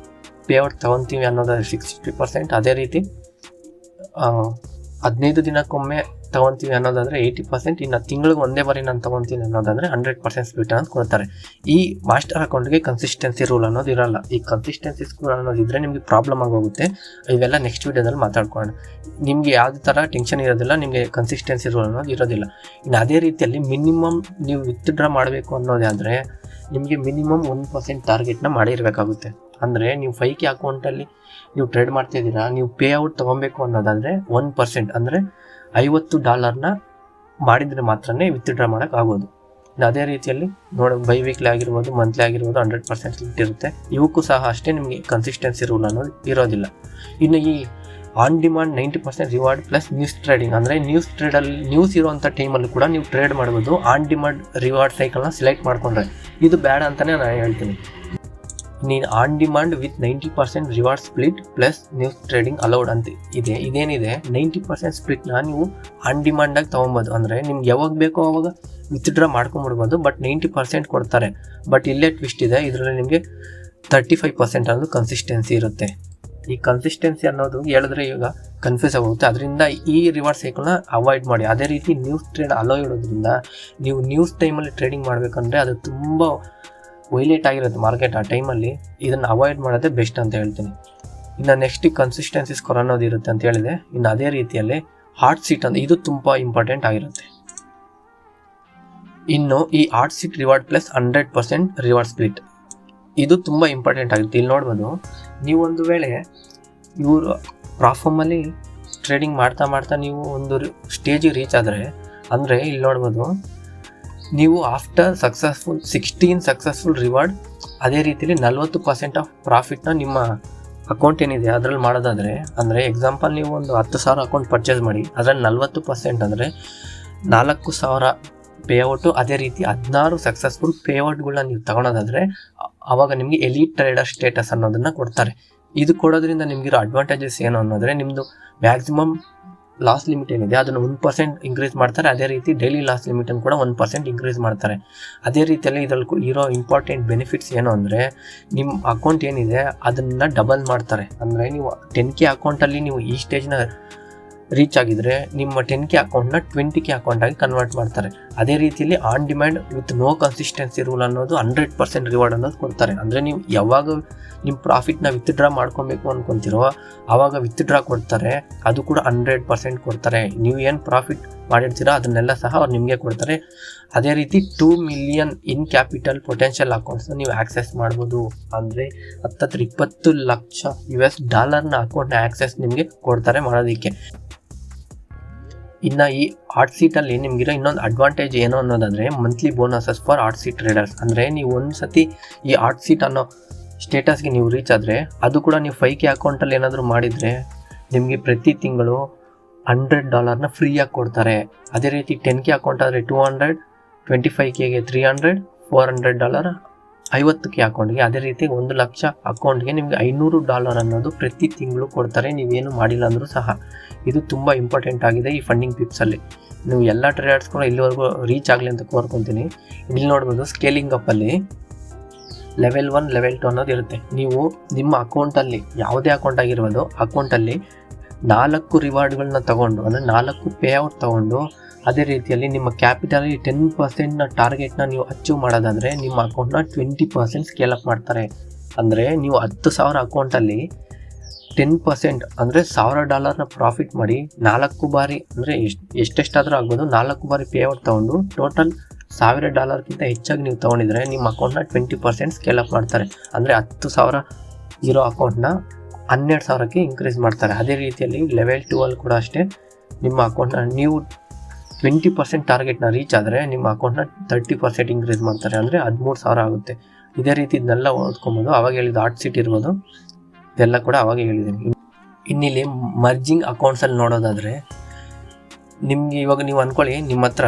ಪೇಔಟ್ ತೊಗೊತೀವಿ ಅನ್ನೋದಾದ್ರೆ 60%, ಅದೇ ರೀತಿ 15 ದಿನಕ್ಕೊಮ್ಮೆ ತೊಗೊತೀವಿ ಅನ್ನೋದಾದರೆ 80%, ಇನ್ನು ತಿಂಗಳಿಗೆ ಒಂದೇ ಬಾರಿ ನಾನು ತೊಗೊತೀನಿ ಅನ್ನೋದಾದರೆ 100% ಸ್ಪ್ಲಿಟ್ ಅಂತ ಕೊಡ್ತಾರೆ. ಈ ಮಾಸ್ಟರ್ ಅಕೌಂಟ್ಗೆ ಕನ್ಸಿಸ್ಟೆನ್ಸಿ ರೂಲ್ ಅನ್ನೋದು ಇರೋಲ್ಲ. ಈ ಕನ್ಸಿಸ್ಟೆನ್ಸಿ ರೂಲ್ ಅನ್ನೋದಿದ್ರೆ ನಿಮಗೆ ಪ್ರಾಬ್ಲಮ್ ಆಗೋಗುತ್ತೆ. ಇವೆಲ್ಲ ನೆಕ್ಸ್ಟ್ ವೀಡಿಯೋದಲ್ಲಿ ಮಾತಾಡ್ಕೊಳ್ಳೋಣ. ನಿಮಗೆ ಯಾವುದೇ ಥರ ಟೆನ್ಷನ್ ಇರೋದಿಲ್ಲ, ನಿಮಗೆ ಕನ್ಸಿಸ್ಟೆನ್ಸಿ ರೂಲ್ ಅನ್ನೋದು ಇರೋದಿಲ್ಲ. ಇನ್ನು ಅದೇ ರೀತಿಯಲ್ಲಿ ಮಿನಿಮಮ್ ನೀವು ವಿತ್ಡ್ರಾ ಮಾಡಬೇಕು ಅನ್ನೋದಾದರೆ ನಿಮಗೆ ಮಿನಿಮಮ್ 1% ಟಾರ್ಗೆಟ್ನ ಮಾಡಿರಬೇಕಾಗುತ್ತೆ. ಅಂದರೆ ನೀವು 5K ಅಕೌಂಟಲ್ಲಿ ನೀವು ಟ್ರೇಡ್ ಮಾಡ್ತಿದ್ದೀರಾ, ನೀವು ಪೇ ಔಟ್ ತೊಗೊಬೇಕು ಅನ್ನೋದಾದರೆ 1%, ಅಂದರೆ $50 ಮಾಡಿದರೆ ಮಾತ್ರನೇ ವಿತ್ಡ್ರಾ ಮಾಡೋಕ್ಕಾಗೋದು. ಅದೇ ರೀತಿಯಲ್ಲಿ ಬೈ ವೀಕ್ಲಿ ಆಗಿರ್ಬೋದು, ಮಂತ್ಲಿ ಆಗಿರ್ಬೋದು 100% ಸ್ಪ್ಲಿಟ್ ಇರುತ್ತೆ. ಇವಕ್ಕೂ ಸಹ ಅಷ್ಟೇ ನಿಮಗೆ ಕನ್ಸಿಸ್ಟೆನ್ಸಿ ರೂಲ್ ಅನ್ನೋದು ಇರೋದಿಲ್ಲ. ಇನ್ನು ಈ on demand 90% reward plus news trading, ಅಂದರೆ ನ್ಯೂಸ್ ಇರುವಂಥ ಟೈಮಲ್ಲಿ ಕೂಡ ನೀವು ಟ್ರೇಡ್ ಮಾಡ್ಬೋದು. ಆನ್ ಡಿಮಾಂಡ್ ರಿವಾರ್ಡ್ ಸೈಕಲ್ನ ಸೆಲೆಕ್ಟ್ ಮಾಡಿಕೊಂಡ್ರೆ ಇದು ಬೇಡ ಅಂತಲೇ ನಾನು ಹೇಳ್ತೀನಿ. ನೀನು on demand with 90% reward split plus news trading allowed ಅಂತ ಇದೆ. ಇದೇನಿದೆ 90% ಸ್ಪ್ಲಿಟ್ನ ನೀವು ಆನ್ ಡಿಮಾಂಡಾಗಿ ತೊಗೊಬೋದು. ಅಂದರೆ ನಿಮ್ಗೆ ಯಾವಾಗ ಬೇಕೋ ಅವಾಗ ವಿತ್ಡ್ರಾ ಮಾಡ್ಕೊಂಬಿಡ್ಬೋದು, ಬಟ್ 90% ಕೊಡ್ತಾರೆ. ಬಟ್ ಇಲ್ಲೇ ಟ್ವಿಸ್ಟ್ ಇದೆ, ಇದರಲ್ಲಿ ನಿಮಗೆ 35% ಅನ್ನೋದು ಕನ್ಸಿಸ್ಟೆನ್ಸಿ ಇರುತ್ತೆ. ಈ ಕನ್ಸಿಸ್ಟೆನ್ಸಿ ಅನ್ನೋದು ಹೇಳಿದ್ರೆ ಈಗ ಕನ್ಫ್ಯೂಸ್ ಆಗುತ್ತೆ. ಅದರಿಂದ ಈ ರಿವಾರ್ಡ್ ಸೈಕಲ್ನ ಅವಾಯ್ಡ್ ಮಾಡಿ. ಅದೇ ರೀತಿ ನ್ಯೂಸ್ ಟ್ರೇಡ್ ಅಲೋ ಇಡೋದ್ರಿಂದ ನೀವು ನ್ಯೂಸ್ ಟೈಮಲ್ಲಿ ಟ್ರೇಡಿಂಗ್ ಮಾಡಬೇಕಂದ್ರೆ ಅದು ತುಂಬ ವೈಲೇಟ್ ಆಗಿರುತ್ತೆ ಮಾರ್ಕೆಟ್ ಆ ಟೈಮಲ್ಲಿ. ಇದನ್ನು ಅವಾಯ್ಡ್ ಮಾಡೋದೇ ಬೆಸ್ಟ್ ಅಂತ ಹೇಳ್ತೀನಿ. ಇನ್ನು ನೆಕ್ಸ್ಟ್ ಕನ್ಸಿಸ್ಟೆನ್ಸಿ ಸ್ಕೋರ್ ಅನ್ನೋದು ಇರುತ್ತೆ ಅಂತ ಹೇಳಿದೆ. ಇನ್ನು ಅದೇ ರೀತಿಯಲ್ಲಿ ಹಾಟ್ ಸೀಟ್ ಅಂತ ಇದು ತುಂಬ ಇಂಪಾರ್ಟೆಂಟ್ ಆಗಿರುತ್ತೆ. ಇನ್ನು ಈ hot seat reward plus 100% reward split ಇದು ತುಂಬ ಇಂಪಾರ್ಟೆಂಟ್ ಆಗುತ್ತೆ. ಇಲ್ಲಿ ನೋಡ್ಬೋದು, ನೀವು ಒಂದು ವೇಳೆ ಇವರು ಪ್ರಾಫಾರ್ಮಲ್ಲಿ ಟ್ರೇಡಿಂಗ್ ಮಾಡ್ತಾ ನೀವು ಒಂದು ಸ್ಟೇಜಿಗೆ ರೀಚ್ ಆದರೆ, ಅಂದರೆ ಇಲ್ಲಿ ನೋಡ್ಬೋದು ನೀವು ಆಫ್ಟರ್ 16 ಸಕ್ಸಸ್ಫುಲ್ ರಿವಾರ್ಡ್, ಅದೇ ರೀತಿಯಲ್ಲಿ 40% ಆಫ್ ಪ್ರಾಫಿಟ್ನ ನಿಮ್ಮ ಅಕೌಂಟ್ ಏನಿದೆ ಅದರಲ್ಲಿ ಮಾಡೋದಾದರೆ, ಅಂದರೆ ಎಕ್ಸಾಂಪಲ್ ನೀವು ಒಂದು 10,000 ಅಕೌಂಟ್ ಪರ್ಚೇಸ್ ಮಾಡಿ, ಅದರಲ್ಲಿ 40% ಅಂದರೆ 4,000 ಪೇಔಟು, ಅದೇ ರೀತಿ 16 ಸಕ್ಸಸ್ಫುಲ್ ಪೇಔಟ್ಗಳನ್ನ ನೀವು ತಗೊಳೋದಾದರೆ ಆವಾಗ ನಿಮಗೆ ಎಲೀಟ್ ಟ್ರೇಡರ್ ಸ್ಟೇಟಸ್ ಅನ್ನೋದನ್ನು ಕೊಡ್ತಾರೆ. ಇದು ಕೊಡೋದ್ರಿಂದ ನಿಮಗಿರೋ ಅಡ್ವಾಂಟೇಜಸ್ ಏನು ಅನ್ನೋದ್ರೆ, ನಿಮ್ಮದು ಮ್ಯಾಕ್ಸಿಮಮ್ ಲಾಸ್ ಲಿಮಿಟ್ ಏನಿದೆ ಅದನ್ನು 1% ಇನ್ಕ್ರೀಸ್ ಮಾಡ್ತಾರೆ. ಅದೇ ರೀತಿ ಡೈಲಿ ಲಾಸ್ ಲಿಮಿಟನ್ನು ಕೂಡ 1% ಇನ್ಕ್ರೀಸ್ ಮಾಡ್ತಾರೆ. ಅದೇ ರೀತಿಯಲ್ಲಿ ಇದರಲ್ಲಿ ಇರೋ ಇಂಪಾರ್ಟೆಂಟ್ ಬೆನಿಫಿಟ್ಸ್ ಏನು ಅಂದರೆ, ನಿಮ್ಮ ಅಕೌಂಟ್ ಏನಿದೆ ಅದನ್ನು ಡಬಲ್ ಮಾಡ್ತಾರೆ. ಅಂದರೆ ನೀವು 10K ಅಕೌಂಟಲ್ಲಿ ನೀವು ಈ ಸ್ಟೇಜ್ನ ರೀಚ್ ಆಗಿದ್ರೆ ನಿಮ್ಮ 10K ಅಕೌಂಟ್ನ 20K ಅಕೌಂಟಾಗಿ ಕನ್ವರ್ಟ್ ಮಾಡ್ತಾರೆ. ಅದೇ ರೀತಿಯಲ್ಲಿ on demand with no consistency rule ಅನ್ನೋದು 100% ರಿವಾರ್ಡ್ ಅನ್ನೋದು ಕೊಡ್ತಾರೆ. ಅಂದರೆ ನೀವು ಯಾವಾಗ ನಿಮ್ಮ ಪ್ರಾಫಿಟ್ನ ವಿತ್ಡ್ರಾ ಮಾಡ್ಕೊಬೇಕು ಅಂದ್ಕೊತಿರೋ ಆವಾಗ ವಿತ್ಡ್ರಾ ಕೊಡ್ತಾರೆ, ಅದು ಕೂಡ 100% ಕೊಡ್ತಾರೆ. ನೀವು ಏನು ಪ್ರಾಫಿಟ್ ಮಾಡಿರ್ತೀರೋ ಅದನ್ನೆಲ್ಲ ಸಹ ಅವ್ರು ನಿಮಗೆ ಕೊಡ್ತಾರೆ. ಅದೇ ರೀತಿ 2 ಮಿಲಿಯನ್ ಇನ್ ಕ್ಯಾಪಿಟಲ್ ಪೊಟೆನ್ಷಿಯಲ್ ಅಕೌಂಟ್ಸ್ನ ನೀವು ಆಕ್ಸೆಸ್ ಮಾಡ್ಬೋದು. ಅಂದರೆ ಹತ್ತತ್ರ $20 ಲಕ್ಷ ಅಕೌಂಟ್ನ ಆಕ್ಸೆಸ್ ನಿಮಗೆ ಕೊಡ್ತಾರೆ ಮಾಡೋದಕ್ಕೆ. ಇನ್ನು ಈ ಹಾಟ್ ಸೀಟಲ್ಲಿ ನಿಮಗಿರೋ ಇನ್ನೊಂದು ಅಡ್ವಾಂಟೇಜ್ ಏನು ಅನ್ನೋದಾದರೆ, monthly bonuses for hot seat traders. ಅಂದರೆ ನೀವು ಒಂದು ಸತಿ ಈ ಹಾಟ್ ಸೀಟ್ ಅನ್ನೋ ಸ್ಟೇಟಸ್ಗೆ ನೀವು ರೀಚ್ ಆದರೆ, ಅದು ಕೂಡ ನೀವು 5K ಅಕೌಂಟಲ್ಲಿ ಏನಾದರೂ ಮಾಡಿದರೆ ನಿಮಗೆ ಪ್ರತಿ ತಿಂಗಳು $100 ಫ್ರೀಯಾಗಿ ಕೊಡ್ತಾರೆ. ಅದೇ ರೀತಿ 10K ಅಕೌಂಟ್ ಆದರೆ 200, 25Kಗೆ 300, $400, 50K ಅಕೌಂಟ್ಗೆ, ಅದೇ ರೀತಿ 1 ಲಕ್ಷ ಅಕೌಂಟ್ಗೆ ನಿಮಗೆ $500 ಅನ್ನೋದು ಪ್ರತಿ ತಿಂಗಳು ಕೊಡ್ತಾರೆ, ನೀವೇನು ಮಾಡಿಲ್ಲ ಅಂದರೂ ಸಹ. ಇದು ತುಂಬ ಇಂಪಾರ್ಟೆಂಟ್ ಆಗಿದೆ ಈ ಫಂಡಿಂಗ್ ಪಿಪ್ಸಲ್ಲಿ. ನೀವು ಎಲ್ಲ ಟ್ರೇಡರ್ಸ್ ಕೂಡ ಇಲ್ಲಿವರೆಗೂ ರೀಚ್ ಆಗಲಿ ಅಂತ ಕೋರ್ಕೊತೀನಿ. ಇಲ್ಲಿ ನೋಡ್ಬೋದು, ಸ್ಕೇಲಿಂಗ್ ಅಪ್ಪಲ್ಲಿ ಲೆವೆಲ್ 1, ಲೆವೆಲ್ 2 ಅನ್ನೋದು ಇರುತ್ತೆ. ನೀವು ನಿಮ್ಮ ಅಕೌಂಟಲ್ಲಿ ಯಾವುದೇ ಅಕೌಂಟ್ ಆಗಿರ್ಬೋದು, ಅಕೌಂಟಲ್ಲಿ 4 ರಿವಾರ್ಡ್ಗಳನ್ನ ತೊಗೊಂಡು, ಅಂದರೆ 4 ಪೇಔಟ್ ತೊಗೊಂಡು, ಅದೇ ರೀತಿಯಲ್ಲಿ ನಿಮ್ಮ ಕ್ಯಾಪಿಟಲಿ 10%ನ ಟಾರ್ಗೆಟ್ನ ನೀವು ಅಚೀವ್ ಮಾಡೋದಾದರೆ ನಿಮ್ಮ ಅಕೌಂಟ್ನ 20% ಸ್ಕೇಲ್ ಅಪ್ ಮಾಡ್ತಾರೆ. ಅಂದರೆ ನೀವು 10,000 ಅಕೌಂಟಲ್ಲಿ 10% ಅಂದರೆ $1,000ನ ಪ್ರಾಫಿಟ್ ಮಾಡಿ 4 ಬಾರಿ, ಅಂದರೆ ಎಷ್ಟೆಷ್ಟಾದರೂ ಆಗ್ಬೋದು, 4 ಬಾರಿ ಪೇಔಟ್ ತೊಗೊಂಡು ಟೋಟಲ್ $1,000ಕ್ಕಿಂತ ಹೆಚ್ಚಾಗಿ ನೀವು ತೊಗೊಂಡಿದ್ರೆ ನಿಮ್ಮ ಅಕೌಂಟ್ನ 20% ಸ್ಕೇಲ್ ಅಪ್ ಮಾಡ್ತಾರೆ. ಅಂದರೆ 10,000 ಇರೋ ಅಕೌಂಟ್ನ 12,000ಕ್ಕೆ ಇನ್ಕ್ರೀಸ್ ಮಾಡ್ತಾರೆ. ಅದೇ ರೀತಿಯಲ್ಲಿ ಲೆವೆಲ್ 2 ಕೂಡ ಅಷ್ಟೇ, ನಿಮ್ಮ ಅಕೌಂಟ್ನ ನೀವು 20% ಟಾರ್ಗೆಟ್ನ ರೀಚ್ ಆದರೆ ನಿಮ್ಮ ಅಕೌಂಟ್ನ 30% ಇನ್ಕ್ರೀಸ್ ಮಾಡ್ತಾರೆ. ಅಂದರೆ 13,000 ಆಗುತ್ತೆ. ಇದೇ ರೀತಿ ಇದನ್ನೆಲ್ಲ ಓದ್ಕೊಬೋದು. ಅವಾಗ ಹೇಳಿದ್ದು ಹಾಟ್ ಸೀಟ್ ಇರ್ಬೋದು, ಇದೆಲ್ಲ ಕೂಡ ಅವಾಗ ಹೇಳಿದ್ದೀನಿ. ಇನ್ನಿಲ್ಲಿ ಮರ್ಜಿಂಗ್ ಅಕೌಂಟ್ಸಲ್ಲಿ ನೋಡೋದಾದರೆ, ನಿಮಗೆ ಇವಾಗ ನೀವು ಅಂದ್ಕೊಳ್ಳಿ, ನಿಮ್ಮ ಹತ್ರ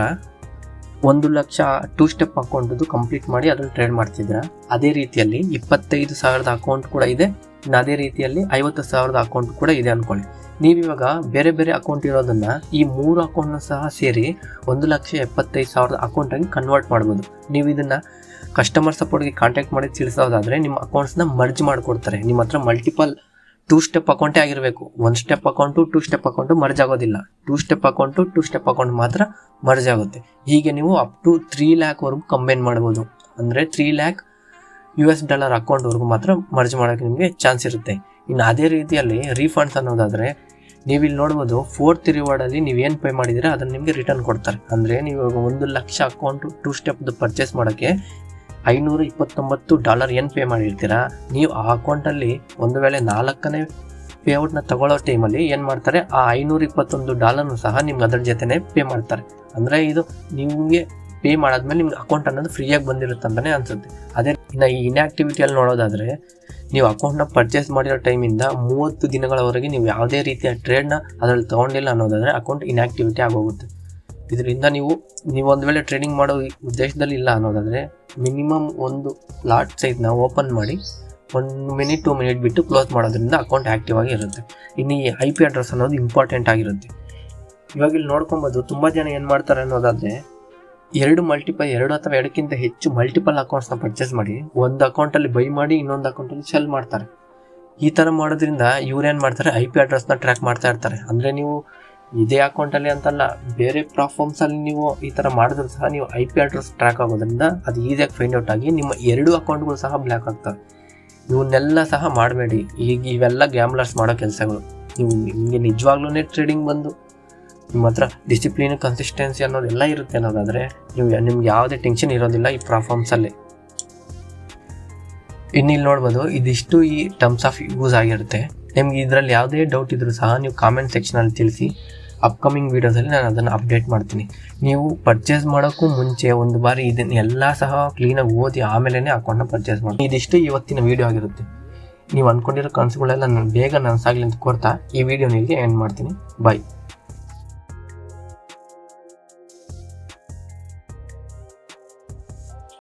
1 ಲಕ್ಷ 2 ಸ್ಟೆಪ್ ಅಕೌಂಟದು ಕಂಪ್ಲೀಟ್ ಮಾಡಿ ಅದನ್ನು ಟ್ರೇಡ್ ಮಾಡ್ತಿದ್ದೀರಾ. ಅದೇ ರೀತಿಯಲ್ಲಿ 25,000 ಅಕೌಂಟ್ ಕೂಡ ಇದೆ, ಇನ್ನು ಅದೇ ರೀತಿಯಲ್ಲಿ 50,000 ಅಕೌಂಟ್ ಕೂಡ ಇದೆ ಅಂದ್ಕೊಳ್ಳಿ. ನೀವಿವಾಗ ಬೇರೆ ಬೇರೆ ಅಕೌಂಟ್ ಇರೋದನ್ನು ಈ 3 ಅಕೌಂಟ್ನ ಸಹ ಸೇರಿ 1,75,000 ಅಕೌಂಟಾಗಿ ಕನ್ವರ್ಟ್ ಮಾಡ್ಬೋದು. ನೀವು ಇದನ್ನು ಕಸ್ಟಮರ್ ಸಪೋರ್ಟ್ಗೆ ಕಾಂಟ್ಯಾಕ್ಟ್ ಮಾಡಿ ತಿಳಿಸೋದಾದರೆ ನಿಮ್ಮ ಅಕೌಂಟ್ಸ್ನ ಮರ್ಜ್ ಮಾಡಿಕೊಡ್ತಾರೆ. ನಿಮ್ಮ ಹತ್ರ ಮಲ್ಟಿಪಲ್ 2 ಸ್ಟೆಪ್ ಅಕೌಂಟೇ ಆಗಿರಬೇಕು. 1 step account 2 step account merge ಆಗೋದಿಲ್ಲ. 2 ಸ್ಟೆಪ್ ಅಕೌಂಟು 2 ಸ್ಟೆಪ್ ಅಕೌಂಟ್ ಮಾತ್ರ ಮರ್ಜ್ ಆಗುತ್ತೆ. ಹೀಗೆ ನೀವು ಅಪ್ ಟು 3 ಲ್ಯಾಕ್ವರೆಗೂ ಕಂಬೈನ್ ಮಾಡ್ಬೋದು. ಅಂದರೆ $3 lakh ಅಕೌಂಟ್ವರೆಗೂ ಮಾತ್ರ ಮರ್ಜ್ ಮಾಡೋಕ್ಕೆ ನಿಮಗೆ ಚಾನ್ಸ್ ಇರುತ್ತೆ. ಇನ್ನು ಅದೇ ರೀತಿಯಲ್ಲಿ ರೀಫಂಡ್ಸ್ ಅನ್ನೋದಾದರೆ ನೀವಿಲ್ಲಿ ನೋಡ್ಬೋದು 4th ರಿವಾರ್ಡಲ್ಲಿ ನೀವೇನು ಪೇ ಮಾಡಿದರೆ ಅದನ್ನು ನಿಮಗೆ ರಿಟರ್ನ್ ಕೊಡ್ತಾರೆ. ಅಂದರೆ ನೀವು $1,00,000 ಅಕೌಂಟು 2 ಸ್ಟೆಪ್ದು ಪರ್ಚೇಸ್ ಮಾಡೋಕ್ಕೆ $529 ಏನು ಪೇ ಮಾಡಿರ್ತೀರಾ, ನೀವು ಆ ಅಕೌಂಟಲ್ಲಿ ಒಂದು ವೇಳೆ 4ನೇ ಪೇಔಟ್ನ ತಗೊಳ್ಳೋ ಟೈಮಲ್ಲಿ ಏನು ಮಾಡ್ತಾರೆ, ಆ $521 ಸಹ ನಿಮ್ಗೆ ಅದ್ರ ಜೊತೆನೇ ಪೇ ಮಾಡ್ತಾರೆ. ಅಂದರೆ ಇದು ನಿಮಗೆ ಪೇ ಮಾಡಾದ್ಮೇಲೆ ನಿಮ್ಗೆ ಅಕೌಂಟ್ ಅನ್ನೋದು ಫ್ರೀಯಾಗಿ ಬಂದಿರುತ್ತೆ ಅಂತಲೇ ಅನಿಸುತ್ತೆ. ಅದೇ ಇನ್ನು ಈ ಇನ್ಆಕ್ಟಿವಿಟಿಯಲ್ಲಿ ನೋಡೋದಾದರೆ ನೀವು ಅಕೌಂಟ್ನ ಪರ್ಚೇಸ್ ಮಾಡಿರೋ ಟೈಮಿಂದ 30 ದಿನಗಳವರೆಗೆ ನೀವು ಯಾವುದೇ ರೀತಿಯ ಟ್ರೇಡ್ನ ಅದರಲ್ಲಿ ತೊಗೊಂಡಿಲ್ಲ ಅನ್ನೋದಾದರೆ ಅಕೌಂಟ್ ಇನ್ಆಕ್ಟಿವಿಟಿ ಆಗೋಗುತ್ತೆ. ಇದರಿಂದ ನೀವು ಒಂದು ವೇಳೆ ಟ್ರೇಡಿಂಗ್ ಮಾಡೋ ಉದ್ದೇಶದಲ್ಲಿ ಇಲ್ಲ ಅನ್ನೋದಾದರೆ ಮಿನಿಮಮ್ ಒಂದು ಲಾಟ್ ಸೈಜ್ನ ಓಪನ್ ಮಾಡಿ 1 ಮಿನಿಟ್ 2 ಮಿನಿಟ್ ಬಿಟ್ಟು ಕ್ಲೋಸ್ ಮಾಡೋದ್ರಿಂದ ಅಕೌಂಟ್ ಆ್ಯಕ್ಟಿವ್ ಆಗಿ ಇರುತ್ತೆ. ಇನ್ನು ಈ IP ಅಡ್ರೆಸ್ ಅನ್ನೋದು ಇಂಪಾರ್ಟೆಂಟ್ ಆಗಿರುತ್ತೆ. ಇವಾಗ ಇಲ್ಲಿ ನೋಡ್ಕೊಬೋದು ತುಂಬ ಜನ ಏನು ಮಾಡ್ತಾರೆ ಅನ್ನೋದಾದರೆ 2 ಅಥವಾ 2ಕ್ಕಿಂತ ಹೆಚ್ಚು ಮಲ್ಟಿಪಲ್ ಅಕೌಂಟ್ಸ್ನ ಪರ್ಚೇಸ್ ಮಾಡಿ ಒಂದು ಅಕೌಂಟಲ್ಲಿ ಬೈ ಮಾಡಿ ಇನ್ನೊಂದು ಅಕೌಂಟಲ್ಲಿ ಸೆಲ್ ಮಾಡ್ತಾರೆ. ಈ ಥರ ಮಾಡೋದ್ರಿಂದ ಇವ್ರೇನು ಮಾಡ್ತಾರೆ, IP ಅಡ್ರೆಸ್ನ ಟ್ರ್ಯಾಕ್ ಮಾಡ್ತಾ ಇರ್ತಾರೆ. ಅಂದರೆ ನೀವು ಇದೇ ಅಕೌಂಟಲ್ಲಿ ಅಂತಲ್ಲ, ಬೇರೆ ಪ್ಲಾಟ್ಫಾರ್ಮ್ಸಲ್ಲಿ ನೀವು ಈ ಥರ ಮಾಡಿದ್ರು ಸಹ ನೀವು IP ಅಡ್ರೆಸ್ ಟ್ರ್ಯಾಕ್ ಆಗೋದ್ರಿಂದ ಅದು ಈಸಿಯಾಗಿ ಫೈಂಡ್ ಔಟ್ ಆಗಿ ನಿಮ್ಮ 2 ಅಕೌಂಟ್ಗಳು ಸಹ ಬ್ಲ್ಯಾಕ್ ಆಗ್ತವೆ. ಇವನ್ನೆಲ್ಲ ಸಹ ಮಾಡಬೇಡಿ. ಈಗ ಇವೆಲ್ಲ ಗ್ಯಾಮ್ಲರ್ಸ್ ಮಾಡೋ ಕೆಲಸಗಳು. ನಿಮಗೆ ನಿಜವಾಗ್ಲೂ ಟ್ರೇಡಿಂಗ್ ಬಂದು ನಿಮ್ಮ ಹತ್ರ ಡಿಸಿಪ್ಲಿನ್ ಕನ್ಸಿಸ್ಟೆನ್ಸಿ ಅನ್ನೋದೆಲ್ಲ ಇರುತ್ತೆ ಅನ್ನೋದಾದರೆ ನಿಮ್ಗೆ ಯಾವುದೇ ಟೆನ್ಷನ್ ಇರೋದಿಲ್ಲ ಈ ಪ್ಲಾಟ್ಫಾರ್ಮ್ಸಲ್ಲಿ. ಇನ್ನು ಇಲ್ಲಿ ನೋಡ್ಬೋದು ಇದಿಷ್ಟು ಈ ಟರ್ಮ್ಸ್ ಆಫ್ ಯೂಸ್ ಆಗಿರುತ್ತೆ. ನಿಮ್ಗೆ ಇದರಲ್ಲಿ ಯಾವುದೇ ಡೌಟ್ ಇದ್ರೂ ಸಹ ನೀವು ಕಾಮೆಂಟ್ ಸೆಕ್ಷನಲ್ಲಿ ತಿಳಿಸಿ. ಅಪ್ಕಮಿಂಗ್ ವೀಡಿಯೋಸಲ್ಲಿ ನಾನು ಅದನ್ನು ಅಪ್ಡೇಟ್ ಮಾಡ್ತೀನಿ. ನೀವು ಪರ್ಚೇಸ್ ಮಾಡೋಕ್ಕೂ ಮುಂಚೆ ಒಂದು ಬಾರಿ ಇದನ್ನೆಲ್ಲ ಸಹ ಕ್ಲೀನಾಗಿ ಓದಿ ಆಮೇಲೆ ಅಕೌಂಟ್ನ ಪರ್ಚೇಸ್ ಮಾಡಿ. ಇದಿಷ್ಟು ಇವತ್ತಿನ ವೀಡಿಯೋ ಆಗಿರುತ್ತೆ. ನೀವು ಅಂದ್ಕೊಂಡಿರೋ ಕನಸುಗಳೆಲ್ಲ ಬೇಗ ನನಸಾಗಲಿ ಅಂತ ಕೋರ್ತಾ ಈ ವಿಡಿಯೋನಿಗೆ ಎಂಡ್ ಮಾಡ್ತೀನಿ. ಬಾಯ್.